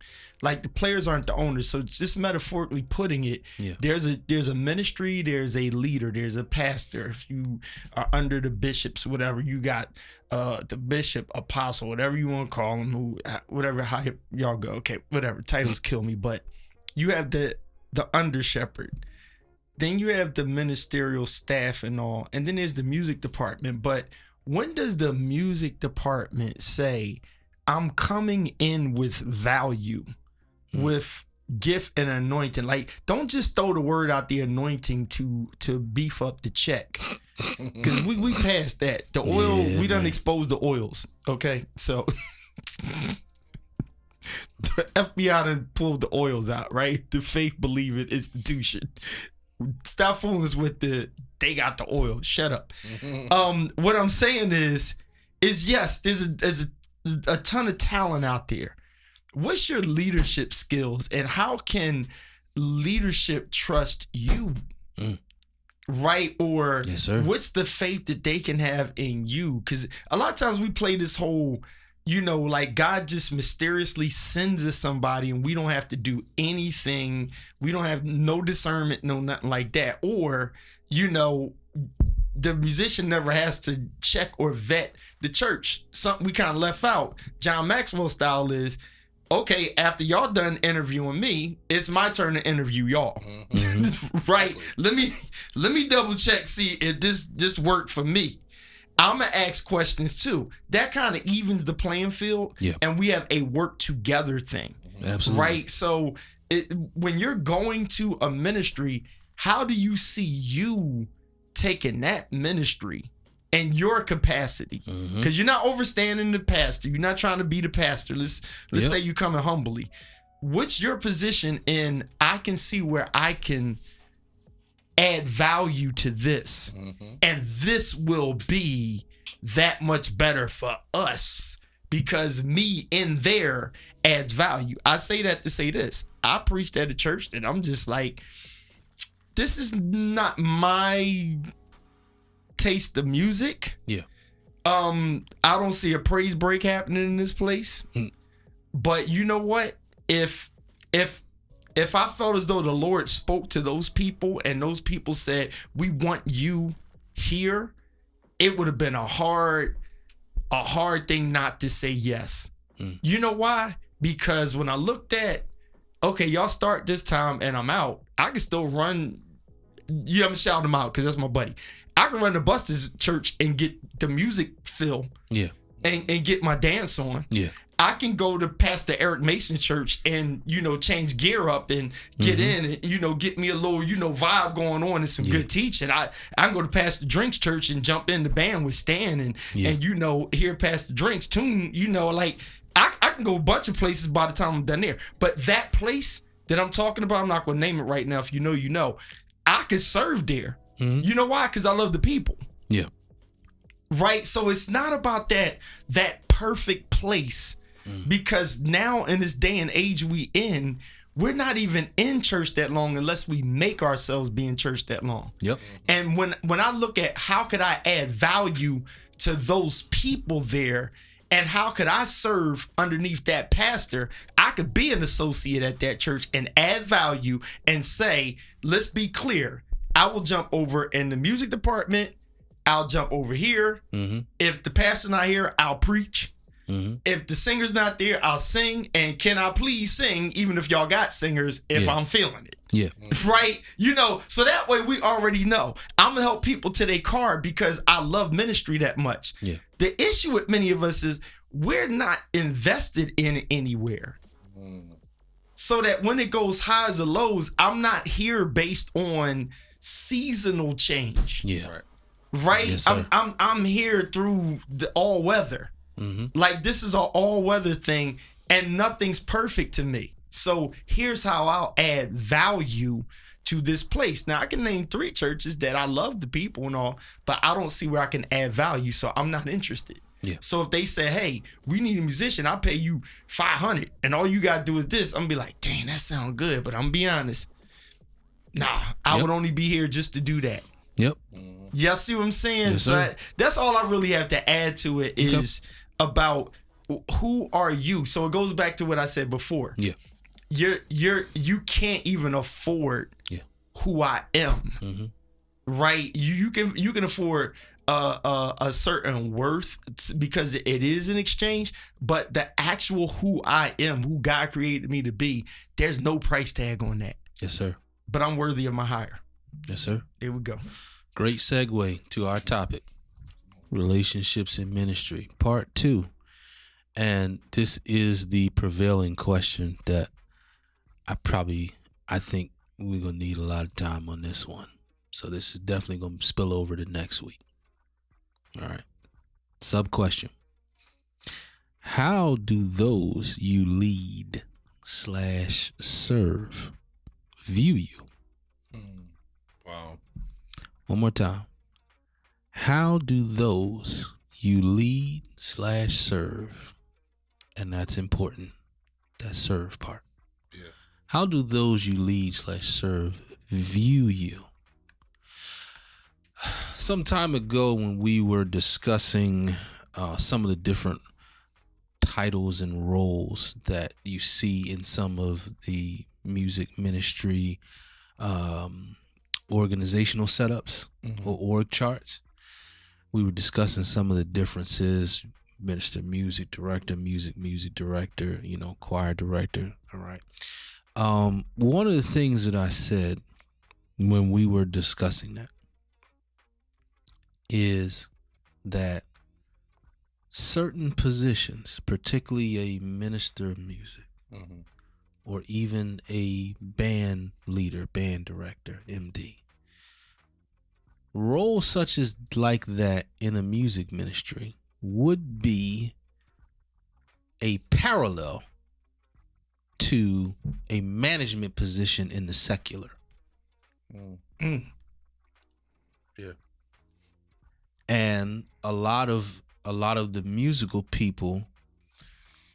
Like, the players aren't the owners. So just metaphorically putting it, there's a ministry, there's a leader, there's a pastor. If you are under the bishops, whatever, you got the bishop, apostle, whatever you want to call them, whatever, how y'all go. Okay, whatever, titles kill me. But you have the under shepherd. Then you have the ministerial staff and all. And then there's the music department. But when does the music department say, I'm coming in with value, with gift and anointing? Like, don't just throw the word out, the anointing, to beef up the check. Because we passed that. The oil, we done exposed the oils. Okay, so the FBI done pulled the oils out, right? The faith believing institution. Stop fooling us with they got the oil. Shut up. What I'm saying is yes, there's a ton of talent out there. What's your leadership skills, and how can leadership trust you? Right? Or yes, sir. What's the faith that they can have in you? Because a lot of times we play this whole, like God just mysteriously sends us somebody and we don't have to do anything. We don't have no discernment, no nothing like that. Or, the musician never has to check or vet the church. Something we kind of left out. John Maxwell style is, okay, after y'all done interviewing me, it's my turn to interview y'all. Right? Let me double check, see if this worked for me. I'm gonna ask questions too. That kind of evens the playing field, and we have a work together thing. Absolutely. Right? So when you're going to a ministry, how do you see you taking that ministry and your capacity? Because you're not overstanding the pastor. You're not trying to be the pastor. Let's say you're coming humbly. What's your position in, I can see where I can add value to this, and this will be that much better for us because me in there adds value. I say that to say this. I preached at a church that I'm just like, this is not my taste of music. I don't see a praise break happening in this place. But you know what? If I felt as though the Lord spoke to those people and those people said, we want you here, it would have been a hard thing not to say yes. You know why? Because when I looked at, okay, y'all start this time and I'm out, I can still run. I'm shouting them out because that's my buddy. I can run the Buster's church and get the music feel. And get my dance on. I can go to Pastor Eric Mason's church and, change gear up and get in and, get me a little, vibe going on and some good teaching. I can go to Pastor Drink's church and jump in the band with Stan and hear Pastor Drink's tune, like I can go a bunch of places by the time I'm done there. But that place that I'm talking about, I'm not going to name it right now. If you know, I could serve there. You know why? Because I love the people. Yeah. Right? So it's not about that perfect place. Because now in this day and age we're not even in church that long unless we make ourselves be in church that long. Yep. And when I look at how could I add value to those people there and how could I serve underneath that pastor, I could be an associate at that church and add value and say, let's be clear, I will jump over in the music department, I'll jump over here. If the pastor's not here, I'll preach. If the singer's not there, I'll sing. And can I please sing, even if y'all got singers, if I'm feeling it? Yeah. Right? So that way we already know. I'm going to help people to their car because I love ministry that much. Yeah. The issue with many of us is we're not invested in anywhere. So that when it goes highs or lows, I'm not here based on seasonal change. Yeah. Right? Yes, sir. I'm here through the all weather. Like this is an all-weather thing and nothing's perfect to me. So here's how I'll add value to this place. Now I can name 3 churches that I love the people and all, but I don't see where I can add value, so I'm not interested. Yeah. So if they say, hey, we need a musician, I'll pay you $500 and all you gotta do is this, I'm gonna be like, dang, that sounds good, but I'm gonna be honest. Nah, I would only be here just to do that. Yep. Y'all see what I'm saying? Yes, so sir. that's all I really have to add to it is about who are you. So it goes back to what I said before. Yeah. You can't even afford who I am. Right? You can afford a certain worth because it is an exchange, but the actual who I am, who God created me to be, there's no price tag on that. Yes, sir. But I'm worthy of my hire. Yes, sir. There we go. Great segue to our topic, relationships in ministry, part 2. And this is the prevailing question that I think we're going to need a lot of time on this one. So this is definitely going to spill over to next week. All right. Sub question. How do those you lead / serve view you? Wow. One more time. How do those you lead / serve, and that's important, that serve part. Yeah. How do those you lead / serve view you? Some time ago when we were discussing some of the different titles and roles that you see in some of the music ministry organizational setups or org charts, we were discussing some of the differences: minister, music director, music director, choir director. All right. One of the things that I said when we were discussing that is that certain positions, particularly a minister of music, or even a band leader, band director, MD, roles such as like that in a music ministry would be a parallel to a management position in the secular. Yeah. And a lot of the musical people,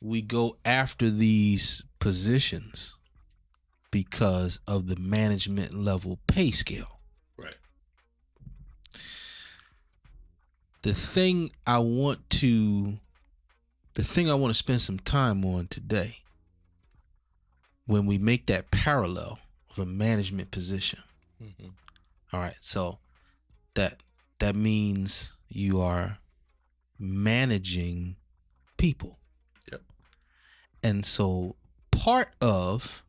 we go after these positions because of the management level pay scale. Right. The thing I want to spend some time on today, when we make that parallel of a management position. All right, so that means you are managing people. Yep. And so part of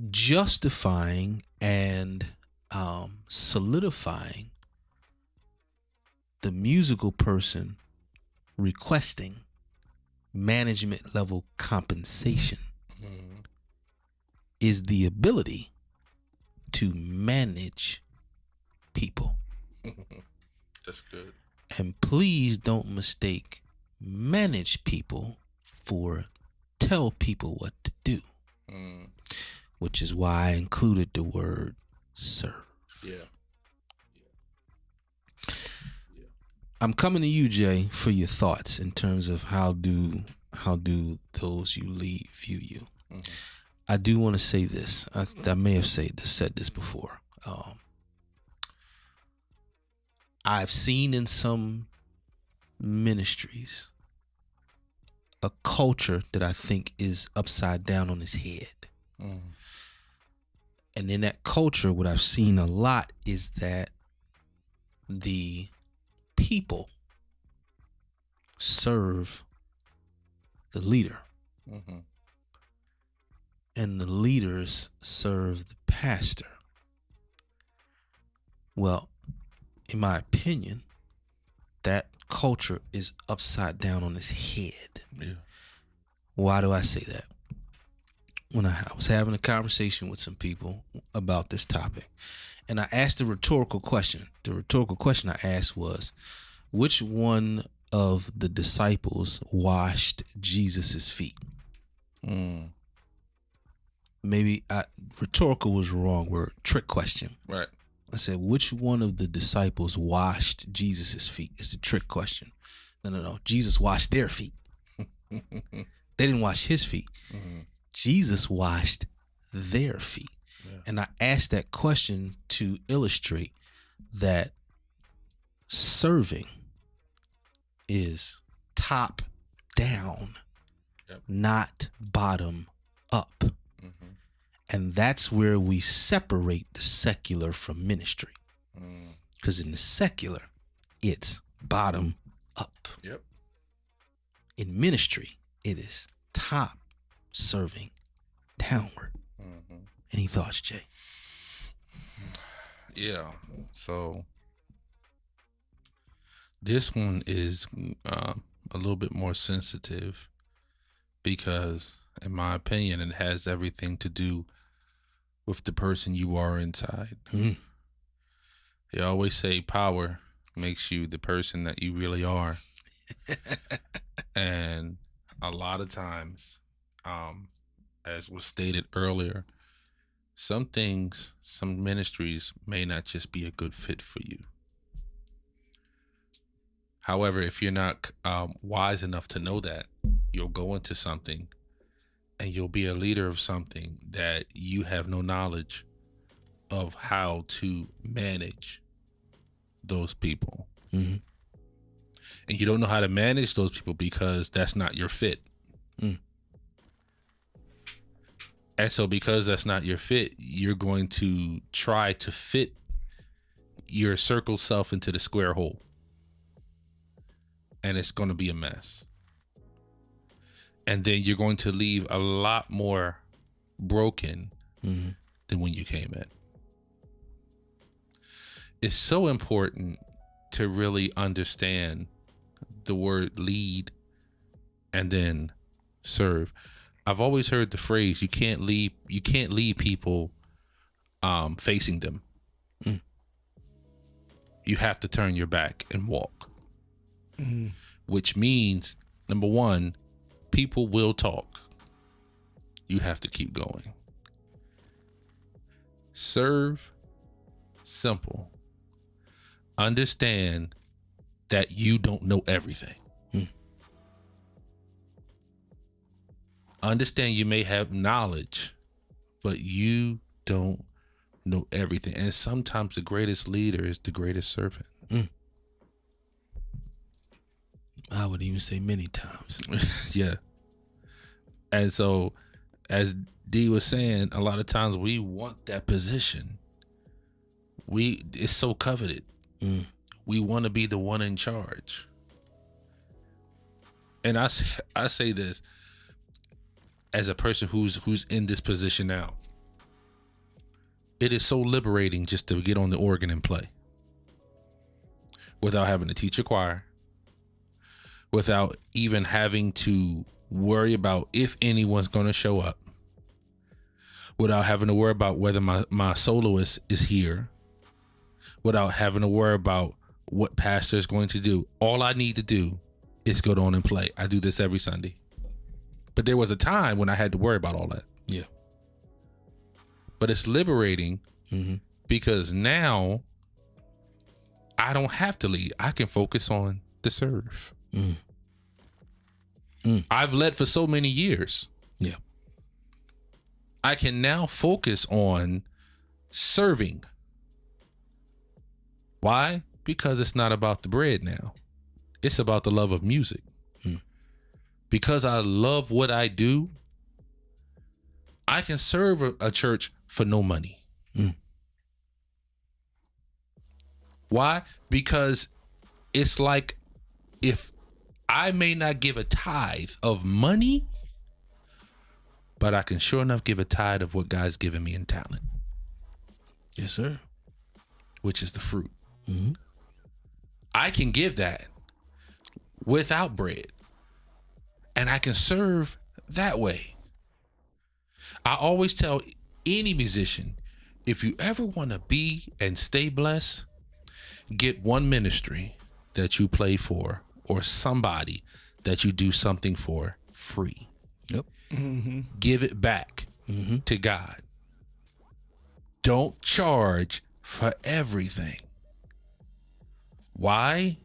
justifying and solidifying the musical person requesting management level compensation is the ability to manage people. That's good. And please don't mistake manage people for tell people what to do, which is why I included the word serve. Yeah. I'm coming to you, Jay, for your thoughts in terms of how do those you lead view you. I do want to say this. I may have said this before. I've seen in some ministries a culture that I think is upside down on its head. And in that culture, what I've seen a lot is that the people serve the leader. And the leaders serve the pastor. Well, in my opinion, that culture is upside down on its head. Yeah. Why do I say that? When I was having a conversation with some people about this topic, and I asked a rhetorical question. The rhetorical question I asked was, which one of the disciples washed Jesus's feet? Maybe rhetorical was the wrong word. Trick question. Right. I said, which one of the disciples washed Jesus's feet? It's a trick question. No. Jesus washed their feet. They didn't wash his feet. Jesus washed their feet. Yeah. And I asked that question to illustrate that serving is top down, not bottom up. And that's where we separate the secular from ministry. Because in the secular, it's bottom up. Yep. In ministry, it is top serving downward. Any thoughts, Jay? Yeah. So this one is a little bit more sensitive because, in my opinion, it has everything to do with the person you are inside. They always say power makes you the person that you really are. And a lot of times, as was stated earlier, some things, some ministries may not just be a good fit for you. However, if you're not wise enough to know that, you'll go into something and you'll be a leader of something that you have no knowledge of how to manage those people. And you don't know how to manage those people because that's not your fit. And so because that's not your fit, you're going to try to fit your circle self into the square hole. And it's going to be a mess. And then you're going to leave a lot more broken than when you came in. It's so important to really understand the word lead and then serve. I've always heard the phrase, you can't lead people facing them. You have to turn your back and walk. Which means, number one, people will talk. You have to keep going. Serve, simple. Understand that you don't know everything. Understand you may have knowledge, but you don't know everything. And sometimes the greatest leader is the greatest servant. I would even say many times. Yeah. And so, as D was saying, a lot of times we want that position. It's so coveted. We want to be the one in charge. And I say this as a person who's in this position now. It is so liberating just to get on the organ and play without having to teach a choir, without even having to worry about if anyone's going to show up, without having to worry about whether my soloist is here, without having to worry about what pastor is going to do. All I need to do is go on and play. I do this every Sunday. But there was a time when I had to worry about all that. Yeah. But it's liberating because now I don't have to lead. I can focus on the serve. I've led for so many years. Yeah. I can now focus on serving. Why? Because it's not about the bread now. It's about the love of music. Because I love what I do, I can serve a church for no money. Why? Because it's like if I may not give a tithe of money, but I can sure enough give a tithe of what God's given me in talent. Yes, sir. Which is the fruit. I can give that without bread. And I can serve that way. I always tell any musician, if you ever want to be and stay blessed, get one ministry that you play for or somebody that you do something for free. Yep. Give it back to God. Don't charge for everything. Why?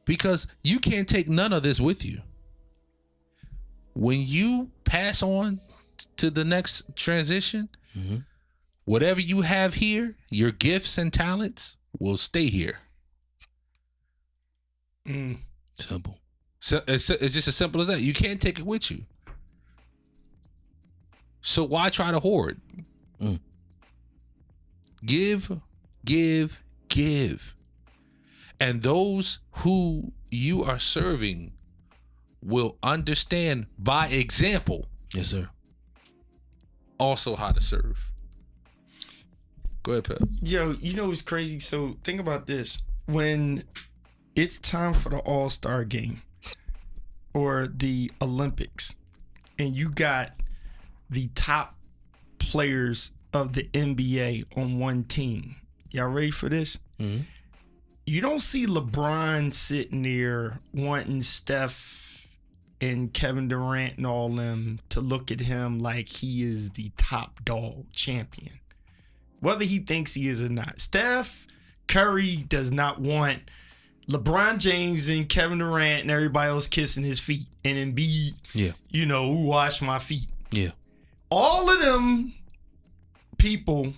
Because you can't take none of this with you. When you pass on to the next transition, whatever you have here, your gifts and talents will stay here. Simple. So it's just as simple as that. You can't take it with you. So why try to hoard? Give, give, give. And those who you are serving will understand by example. Yes, sir. Also how to serve. Go ahead, Pep. Yo, you know what's crazy? So think about this. When it's time for the All-Star game or the Olympics, and you got the top players of the NBA on one team. Y'all ready for this? You don't see LeBron sitting there wanting Steph and Kevin Durant and all them to look at him like he is the top dog champion, whether he thinks he is or not. Steph Curry does not want LeBron James and Kevin Durant and everybody else kissing his feet and Embiid, you know, wash my feet. Yeah. All of them people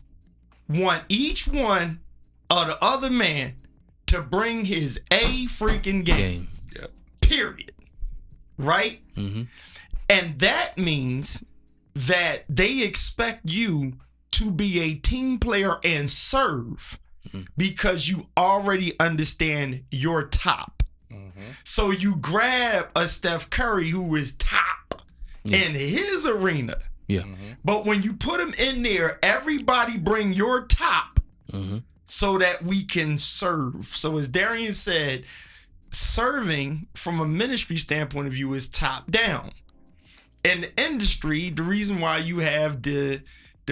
want each one of the other man to bring his A freaking game. Yep. Period. Right? And that means that they expect you to be a team player and serve because you already understand your top. So you grab a Steph Curry who is top in his arena. But when you put him in there, everybody bring your top so that we can serve. So as Darian said, serving from a ministry standpoint of view is top down. In the industry, the reason why you have the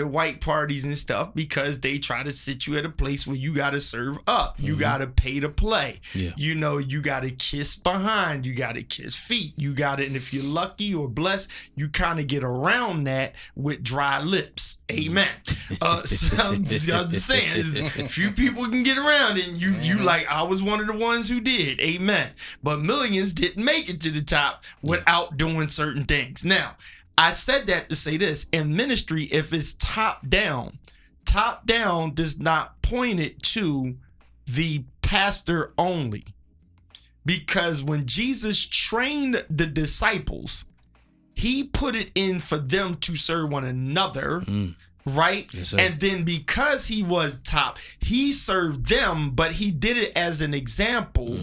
white parties and stuff, because they try to sit you at a place where you got to serve up. You got to pay to play. You know, you got to kiss behind. You got to kiss feet. You got to, and if you're lucky or blessed, you kind of get around that with dry lips. Amen. So I'm just saying, few people can get around it, and you like, I was one of the ones who did. Amen. But millions didn't make it to the top without doing certain things. Now, I said that to say this. In ministry, if it's top down does not point it to the pastor only. Because when Jesus trained the disciples, he put it in for them to serve one another, right? Yes, sir. And then because he was top, he served them, but he did it as an example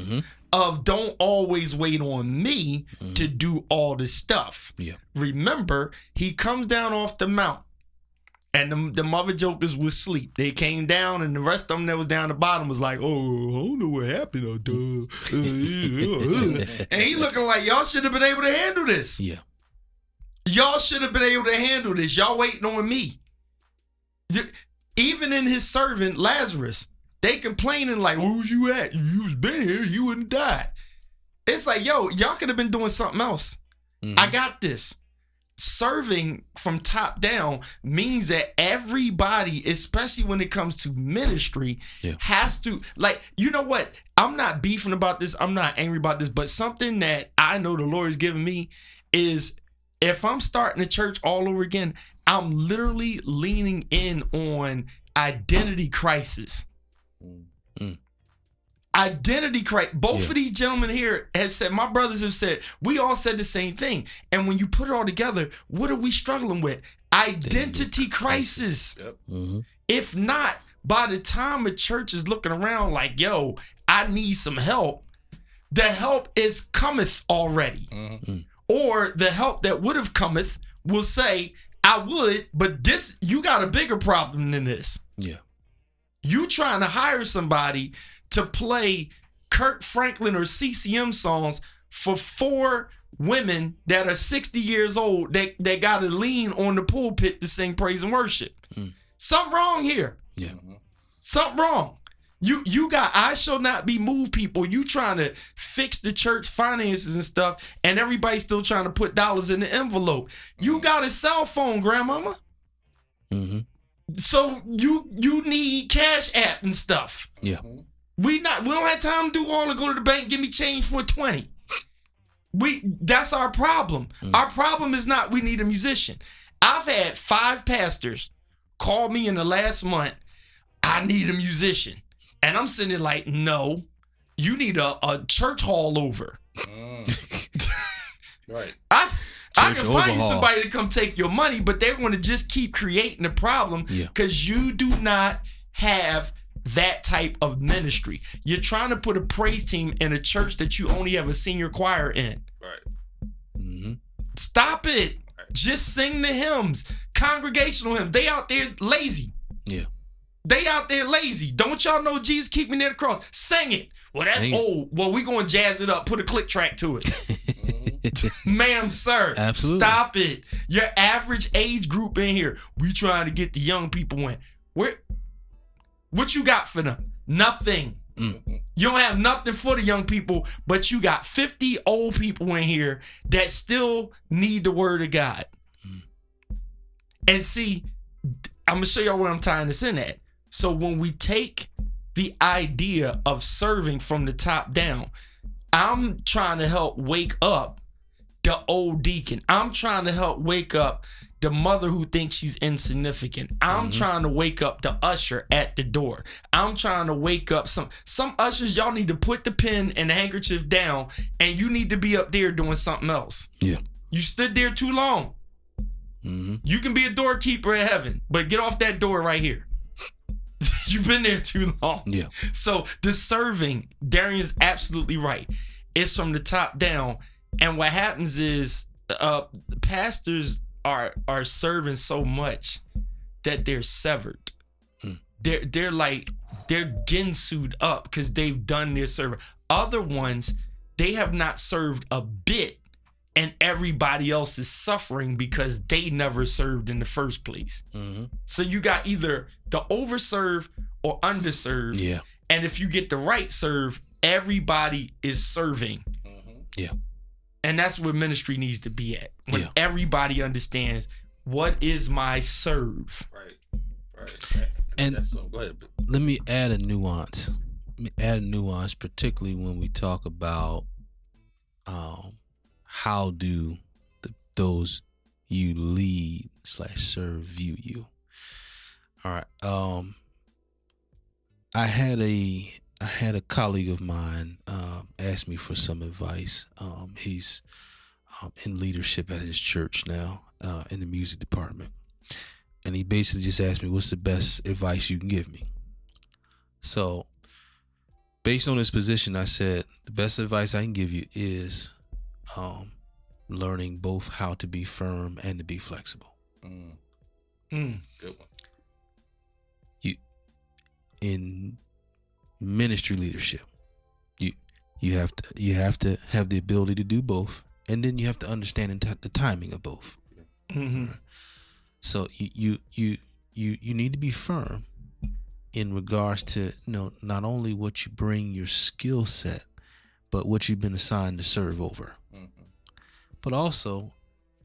of don't always wait on me to do all this stuff. Remember, he comes down off the mount And the other jokers was asleep. They came down, and the rest of them that was down the bottom was like, "Oh, I don't know what happened." And he looking like, y'all should have been able to handle this. Yeah. Y'all should have been able to handle this. Y'all waiting on me. Even in his servant Lazarus, they complaining like, "Where's you at? If you was been here, you wouldn't died." It's like, yo, y'all could have been doing something else. I got this. Serving from top down means that everybody, especially when it comes to ministry, has to, like, you know what? I'm not beefing about this. I'm not angry about this. But something that I know the Lord has given me is, if I'm starting a church all over again, I'm literally leaning in on identity crisis. Identity crisis. Both of these gentlemen here has said, my brothers have said, we all said the same thing. And when you put it all together, what are we struggling with? Identity crisis. Yep. If not, by the time a church is looking around like, yo, I need some help, the help is cometh already. Or the help that would have cometh will say, I would, but this, you got a bigger problem than this. Yeah. You trying to hire somebody to play Kirk Franklin or CCM songs for 4 women that are 60 years old that got to lean on the pulpit to sing praise and worship. Something wrong here. Yeah. Something wrong. You got I shall not be moved people. You trying to fix the church finances and stuff, and everybody's still trying to put dollars in the envelope. You got a cell phone, grandmama. So you need Cash App and stuff. Yeah. We don't have time to do all to go to the bank, give me change for 20. That's our problem. Our problem is not we need a musician. I've had 5 pastors call me in the last month, I need a musician. And I'm sitting there like, no, you need a church hall over. Right. I can find you overhaul. somebody to come take your money, but they're going to just keep creating the problem because you do not have that type of ministry. You're trying to put a praise team in a church that you only have a senior choir in. Right. Stop it. Right. Just sing the hymns, congregational hymns. They out there lazy. Yeah. They out there lazy. Don't y'all know Jesus keep me near the cross? Sing it. Well, that's old. Well, we going to jazz it up. Put a click track to it. Ma'am, sir. Absolutely. Stop it. Your average age group in here. We trying to get the young people in. What you got for them? Nothing. You don't have nothing for the young people, but you got 50 old people in here that still need the word of God. And see, I'm going to show y'all where I'm tying this in at. So when we take the idea of serving from the top down, I'm trying to help wake up the old deacon. I'm trying to help wake up the mother who thinks she's insignificant. I'm trying to wake up the usher at the door. I'm trying to wake up some ushers. Y'all need to put the pen and the handkerchief down, and you need to be up there doing something else. Yeah. You stood there too long. You can be a doorkeeper in heaven, but get off that door right here. You've been there too long. Yeah. So the serving, Darian's absolutely right. It's from the top down. And what happens is pastors are serving so much that they're severed. They're getting sued up because they've done their serving. Other ones, they have not served a bit, and everybody else is suffering because they never served in the first place. So you got either the overserved or underserved. Yeah. And if you get the right serve, everybody is serving. Yeah. And that's where ministry needs to be at. When everybody understands what is my serve. Right. And go ahead. let me add a nuance. Particularly when we talk about how do those you lead / serve view you. All right. I had a colleague of mine ask me for some advice. He's in leadership at his church now in the music department. And he basically just asked me, what's the best advice you can give me? So based on his position, I said, the best advice I can give you is learning both how to be firm and to be flexible. Good one. You in ministry leadership, you have to have the ability to do both, and then you have to understand the timing of both. Mm-hmm. So you need to be firm in regards to not only what you bring your skill set, but what you've been assigned to serve over. But also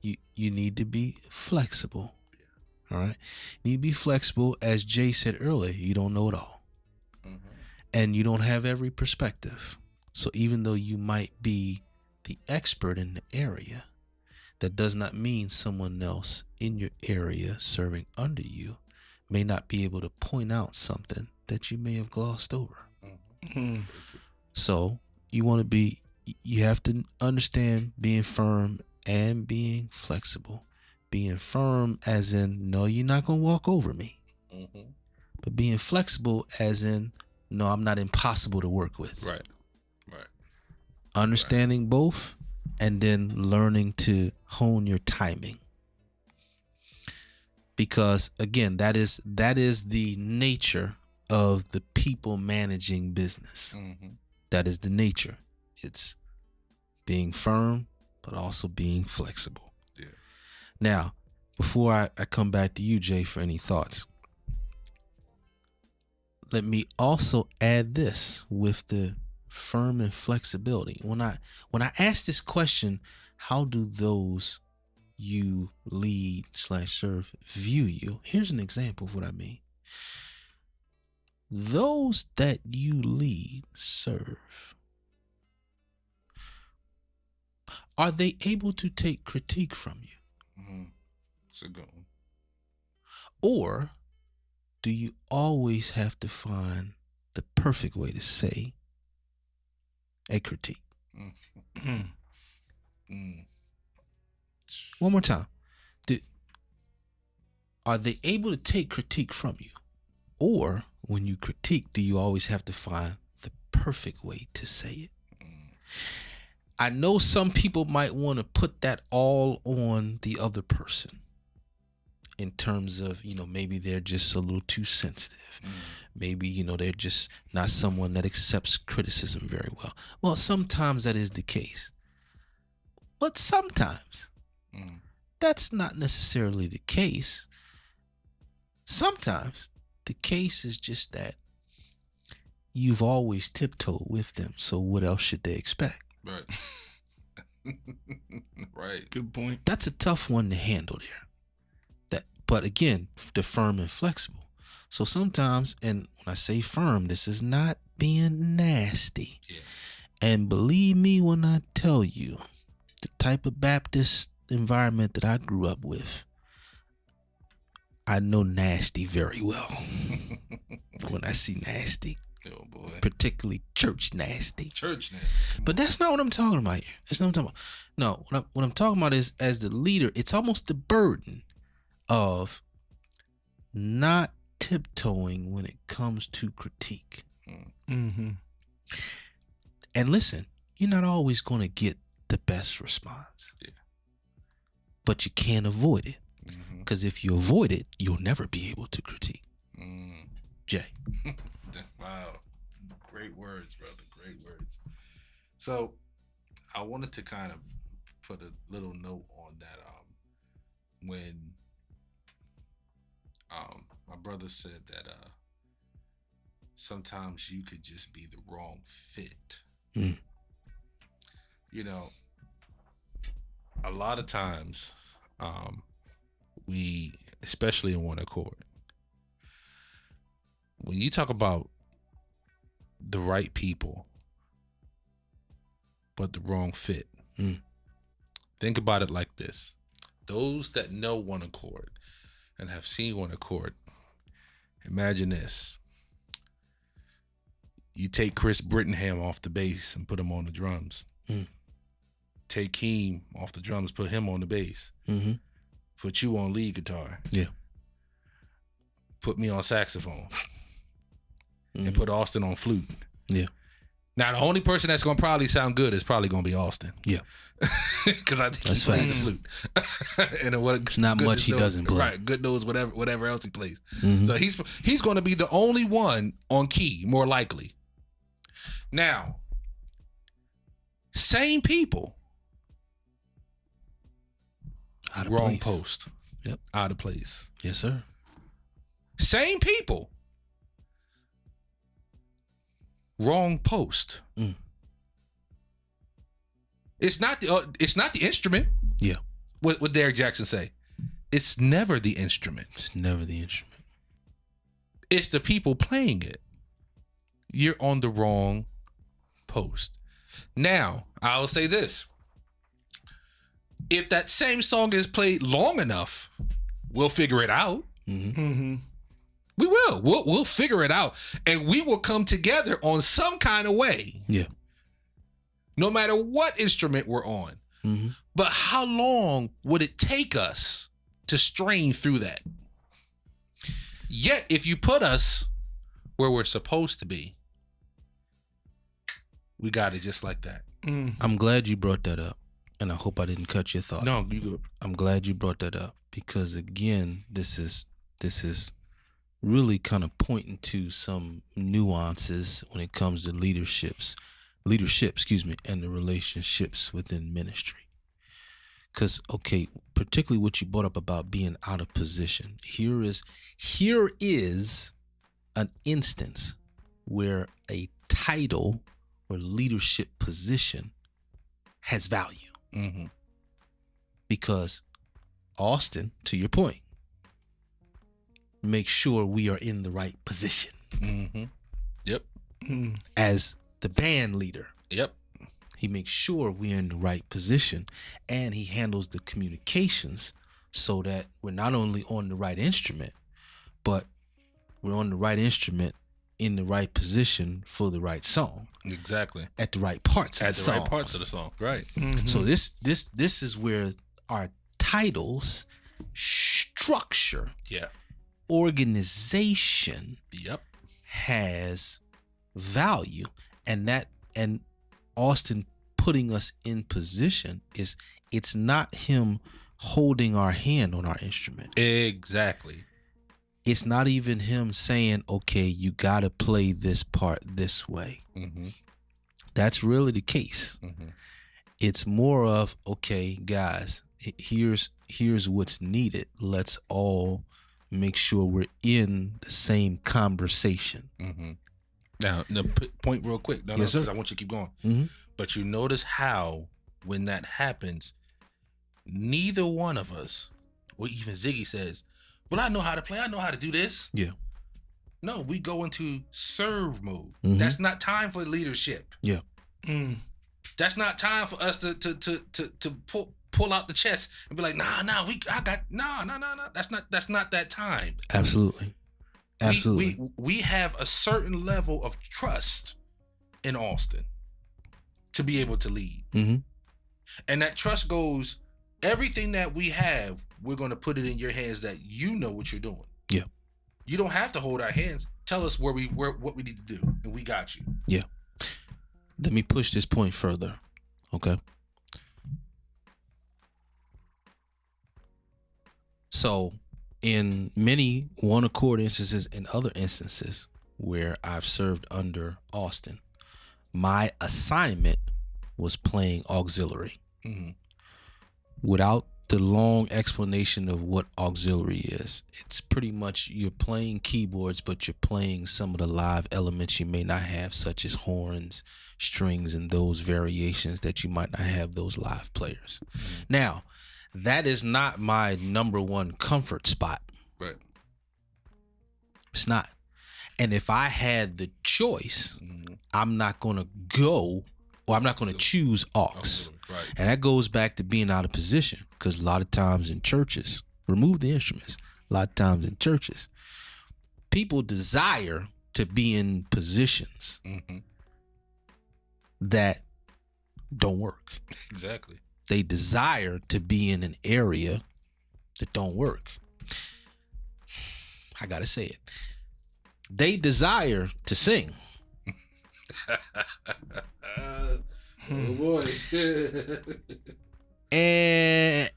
you need to be flexible. All right, you need to be flexible. As Jay said earlier, you don't know it all, and you don't have every perspective. So even though you might be the expert in the area, that does not mean someone else in your area serving under you may not be able to point out something that you may have glossed over. So you have to understand being firm and being flexible. Being firm as in, no, you're not going to walk over me. But being flexible as in, no, I'm not impossible to work with. Right. Understanding both, and then learning to hone your timing. Because again, that is the nature of the people managing business. That is the nature. It's being firm, but also being flexible. Yeah. Now, before I come back to you, Jay, for any thoughts, let me also add this with the firm and flexibility. When I ask this question, how do those you lead / serve view you? Here's an example of what I mean. Those that you lead, serve, are they able to take critique from you? That's a good one. Or do you always have to find the perfect way to say a critique? One more time. Are they able to take critique from you? Or when you critique, do you always have to find the perfect way to say it? I know some people might want to put that all on the other person in terms of, maybe they're just a little too sensitive. Maybe, they're just not someone that accepts criticism very well. Well, sometimes that is the case. But sometimes that's not necessarily the case. Sometimes the case is just that you've always tiptoed with them. So what else should they expect? Right. Right. Good point. That's a tough one to handle there. But again, the firm and flexible. So sometimes, and when I say firm, this is not being nasty. Yeah. And believe me when I tell you, the type of Baptist environment that I grew up with, I know nasty very well. When I see nasty. Oh boy. Particularly church nasty. Church nasty. But that's not what I'm talking about here. That's not what I'm talking about. No, what I'm talking about is, as the leader, it's almost the burden of not tiptoeing when it comes to critique. And listen, you're not always going to get the best response. Yeah. But you can't avoid it. Because if you avoid it, you'll never be able to critique. Jay. Wow. Great words, brother. Great words. So I wanted to kind of put a little note on that. When my brother said that sometimes you could just be the wrong fit. A lot of times we, especially in one accord, when you talk about the right people but the wrong fit, think about it like this. Those that know one accord and have seen one accord, imagine this. You take Chris Brittenham off the bass and put him on the drums. Take Keem off the drums, put him on the bass. Put you on lead guitar. Yeah. Put me on saxophone. And put Austin on flute. Yeah. Now, the only person that's going to probably sound good is probably going to be Austin. Yeah. Because I think That's he plays facts. the flute. And There's not much he doesn't play. Right. Good knows whatever else he plays. Mhm. So he's going to be the only one on key, more likely. Now, same people. Out of Wrong place. post. Yep. Out of place. Yes, sir. Same people. Wrong post. Mm. It's not the instrument. Yeah. What Derek Jackson say? It's never the instrument. It's never the instrument. It's the people playing it. You're on the wrong post. Now, I'll say this. If that same song is played long enough, we'll figure it out. Mm-hmm. We will. We'll figure it out. And we will come together on some kind of way. Yeah. No matter what instrument we're on. Mm-hmm. But how long would it take us to strain through that? Yet, if you put us where we're supposed to be, we got it just like that. I'm glad you brought that up, and I hope I didn't cut your thought. No, you good. I'm glad you brought that up because again, this is really kind of pointing to some nuances when it comes to leadership, and the relationships within ministry. Because, okay, particularly what you brought up about being out of position. Here is an instance where a title or leadership position has value. Mm-hmm. Because Austin, to your point, make sure we are in the right position Mm-hmm. Yep. as the band leader. Yep. He makes sure we're in the right position, and he handles the communications so that we're not only on the right instrument, but we're on the right instrument in the right position for the right song Exactly. at the right parts of At the the song. right parts of the song. Right. So this is where our titles, structure, Yeah. organization Yep. has value, and Austin putting us in position it's not him holding our hand on our instrument. Exactly. It's not even him saying, okay, you got to play this part this way. Mm-hmm. That's really the case. Mm-hmm. It's more of, okay, guys, here's what's needed. Let's all make sure we're in the same conversation. Mm-hmm. Now, point real quick. No, Yes, sir. because I want you to keep going. Mhm. But you notice how, when that happens, neither one of us, or even Ziggy says, well, I know how to play. I know how to do this. Yeah. No, we go into serve mode. Mhm. That's not time for leadership. Yeah. That's not time for us to pull out the chest and be like, nah. That's not that time. Absolutely. Absolutely. We have a certain level of trust in Austin to be able to lead. Mm-hmm. And that trust goes, everything that we have, we're going to put it in your hands that you know what you're doing. Yeah. You don't have to hold our hands. Tell us what we need to do, and we got you. Yeah. Let me push this point further. Okay. So, in many one accord instances and other instances where I've served under Austin, my assignment was playing auxiliary. Mm-hmm. Without the long explanation of what auxiliary is, it's pretty much you're playing keyboards, but you're playing some of the live elements you may not have, such as horns, strings, and those variations that you might not have those live players. Mm-hmm. Now, that is not my number one comfort spot. Right. It's not. And if I had the choice, Mm-hmm. I'm not going to go, or I'm not going to choose aux. Right. And that goes back to being out of position, because a lot of times in churches, remove the instruments, a lot of times in churches, people desire to be in positions Mm-hmm. that don't work. Exactly. They desire to be in an area that don't work. I gotta say it. They desire to sing. Oh boy. And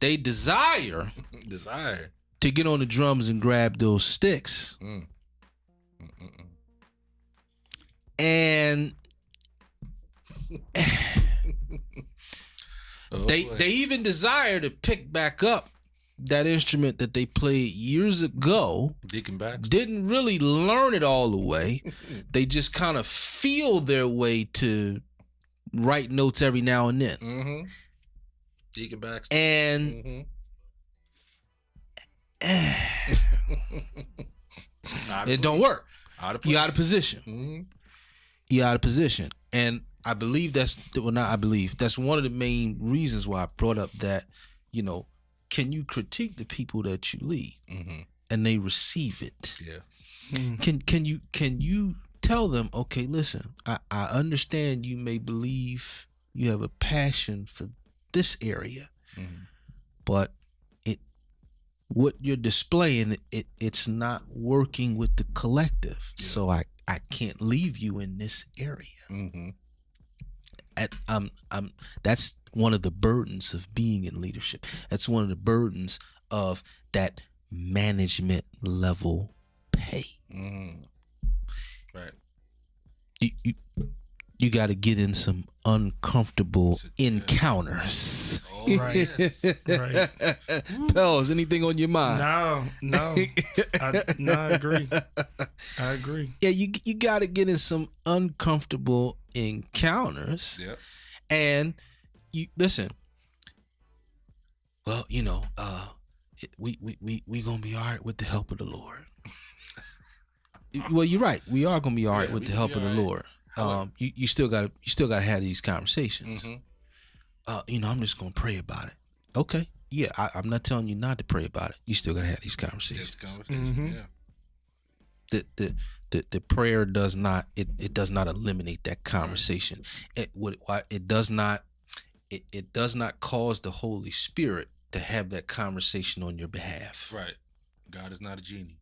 they desire to get on the drums and grab those sticks. And they even desire to pick back up that instrument that they played years ago. Deacon Baxter. Didn't really learn it all the way. They just kind of feel their way to write notes every now and then. Deacon Baxter. And it don't work. You out of position. You out of position. And I believe that's one of the main reasons why I brought up that, can you critique the people that you lead and they receive it? Yeah. Can you tell them, okay, listen, I understand you may believe you have a passion for this area, but what you're displaying, it's not working with the collective. Yeah. So I can't leave you in this area. That's one of the burdens of being in leadership. That's one of the burdens of that management level pay. Right. You got to get in some uncomfortable encounters. Oh, right. Right. Pels, anything on your mind? No. I agree. Yeah, you got to get in some uncomfortable encounters. Yep. And you listen. Well, we gonna be all right with the help of the Lord. Well, you're right. We are gonna be all right with the help of the Lord. You still gotta have these conversations. I'm just gonna pray about it. Okay. Yeah, I'm not telling you not to pray about it. You still gotta have these conversations. Yeah. The prayer does not eliminate that conversation. It does not cause the Holy Spirit to have that conversation on your behalf. Right. God is not a genie.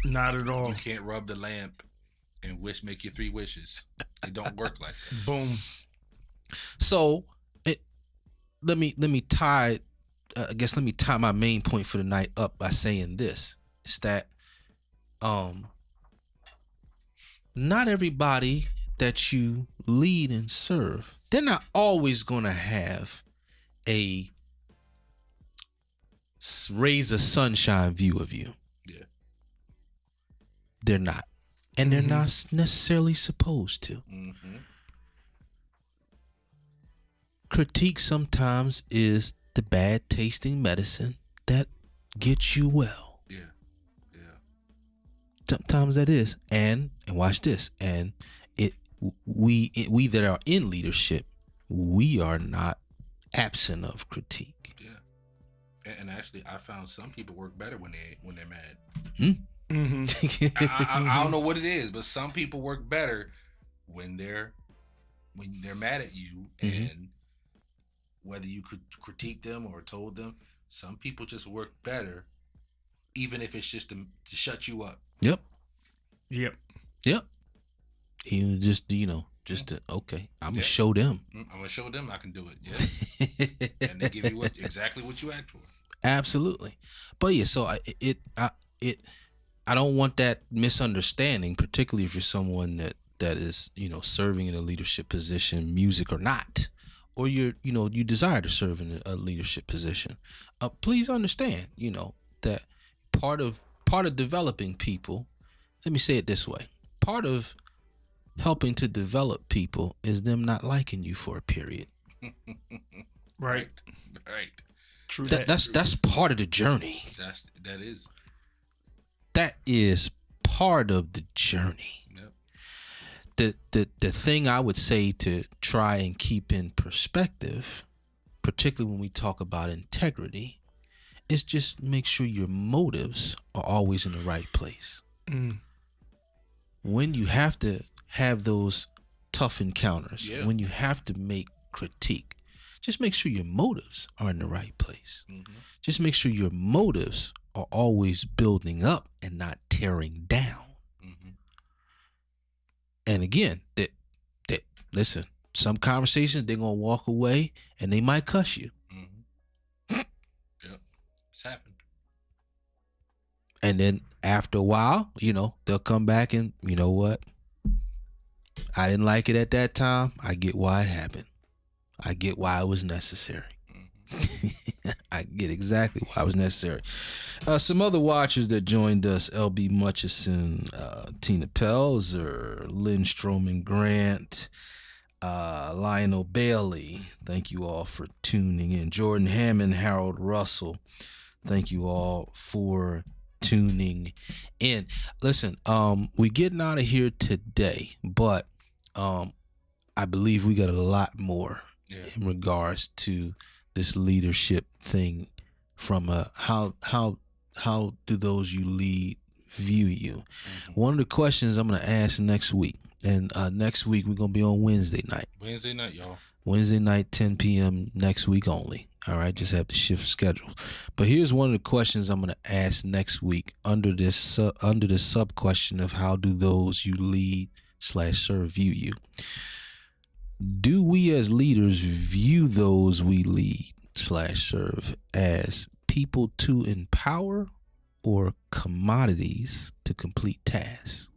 Not at all. You can't rub the lamp and make your 3 wishes. It don't work like that. Boom. So let me tie my main point for the night up by saying this. It's that not everybody that you lead and serve, they're not always gonna have a rays of sunshine view of you. Yeah. They're not. And they're not necessarily supposed to. Critique sometimes is the bad tasting medicine that gets you well. Yeah. Sometimes that is. And watch this. And we that are in leadership, we are not absent of critique. Yeah. And actually, I found some people work better when they're mad. I don't know what it is, but some people work better when they're mad at you, and whether you could critique them or told them, some people just work better, even if it's just to shut you up. Yep. Even just to, okay, I'm gonna show them. I'm gonna show them I can do it. Yeah. And they give you exactly what you asked for. Absolutely. But yeah, so I don't want that misunderstanding, particularly if you're someone that is, serving in a leadership position, music or not, or you desire to serve in a leadership position. Please understand, that part of developing people, let me say it this way. Part of helping to develop people is them not liking you for a period. Right. True. That's part of the journey. That is part of the journey. Yep. The thing I would say to try and keep in perspective, particularly when we talk about integrity, is just make sure your motives are always in the right place. When you have to have those tough encounters, when you have to make critique, just make sure your motives are in the right place. Just make sure your motives are always building up and not tearing down. Mm-hmm. And again, that listen, some conversations they're gonna walk away and they might cuss you. Mm-hmm. Yep, it's happened. And then after a while, they'll come back and you know what? I didn't like it at that time. I get why it happened. I get why it was necessary. Mm-hmm. I get exactly why it was necessary. Some other watchers that joined us: LB Mutchison, Tina Pelzer, Lindstrom and Grant, Lionel Bailey. Thank you all for tuning in. Jordan Hammond, Harold Russell. Thank you all for tuning in. Listen, we getting out of here today, but I believe we got a lot more in regards to this leadership thing from how do those you lead view you. Mm-hmm. One of the questions I'm going to ask next week, and next week we're going to be on Wednesday night. Wednesday night, y'all. Wednesday night, 10 p.m. next week only. All right, just have to shift schedules. But here's one of the questions I'm going to ask next week under this sub question of how do those you lead / serve view you. Do we as leaders view those we lead / serve as people to empower or commodities to complete tasks?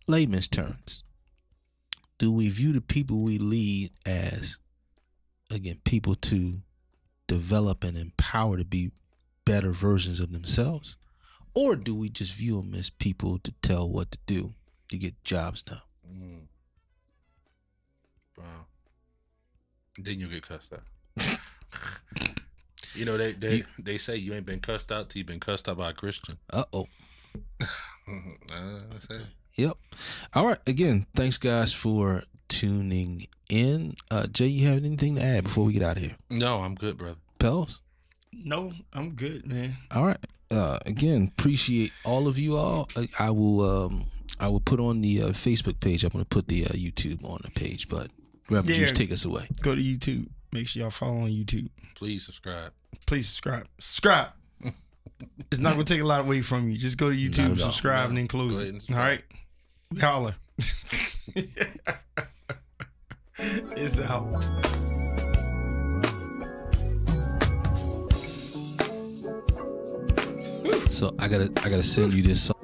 Layman's terms. Do we view the people we lead as, again, people to develop and empower to be better versions of themselves? Or do we just view them as people to tell what to do to get jobs done? Mm. Wow. Then you'll get cussed out. They say you ain't been cussed out till you've been cussed out by a Christian. Uh-oh. Yep. All right. Again, thanks guys for tuning in. Jay, you have anything to add before we get out of here? No, I'm good, brother. Pels? No, I'm good, man. All right. Again, appreciate all of you all. I will put on the Facebook page. I'm going to put the YouTube on the page, but Reverend Juice, take us away. Go to YouTube. Make sure y'all follow on YouTube. Please subscribe. Subscribe. It's not going to take a lot away from you. Just go to YouTube, subscribe, and then close it. All right? Holla. It's out. So I gotta send you this song.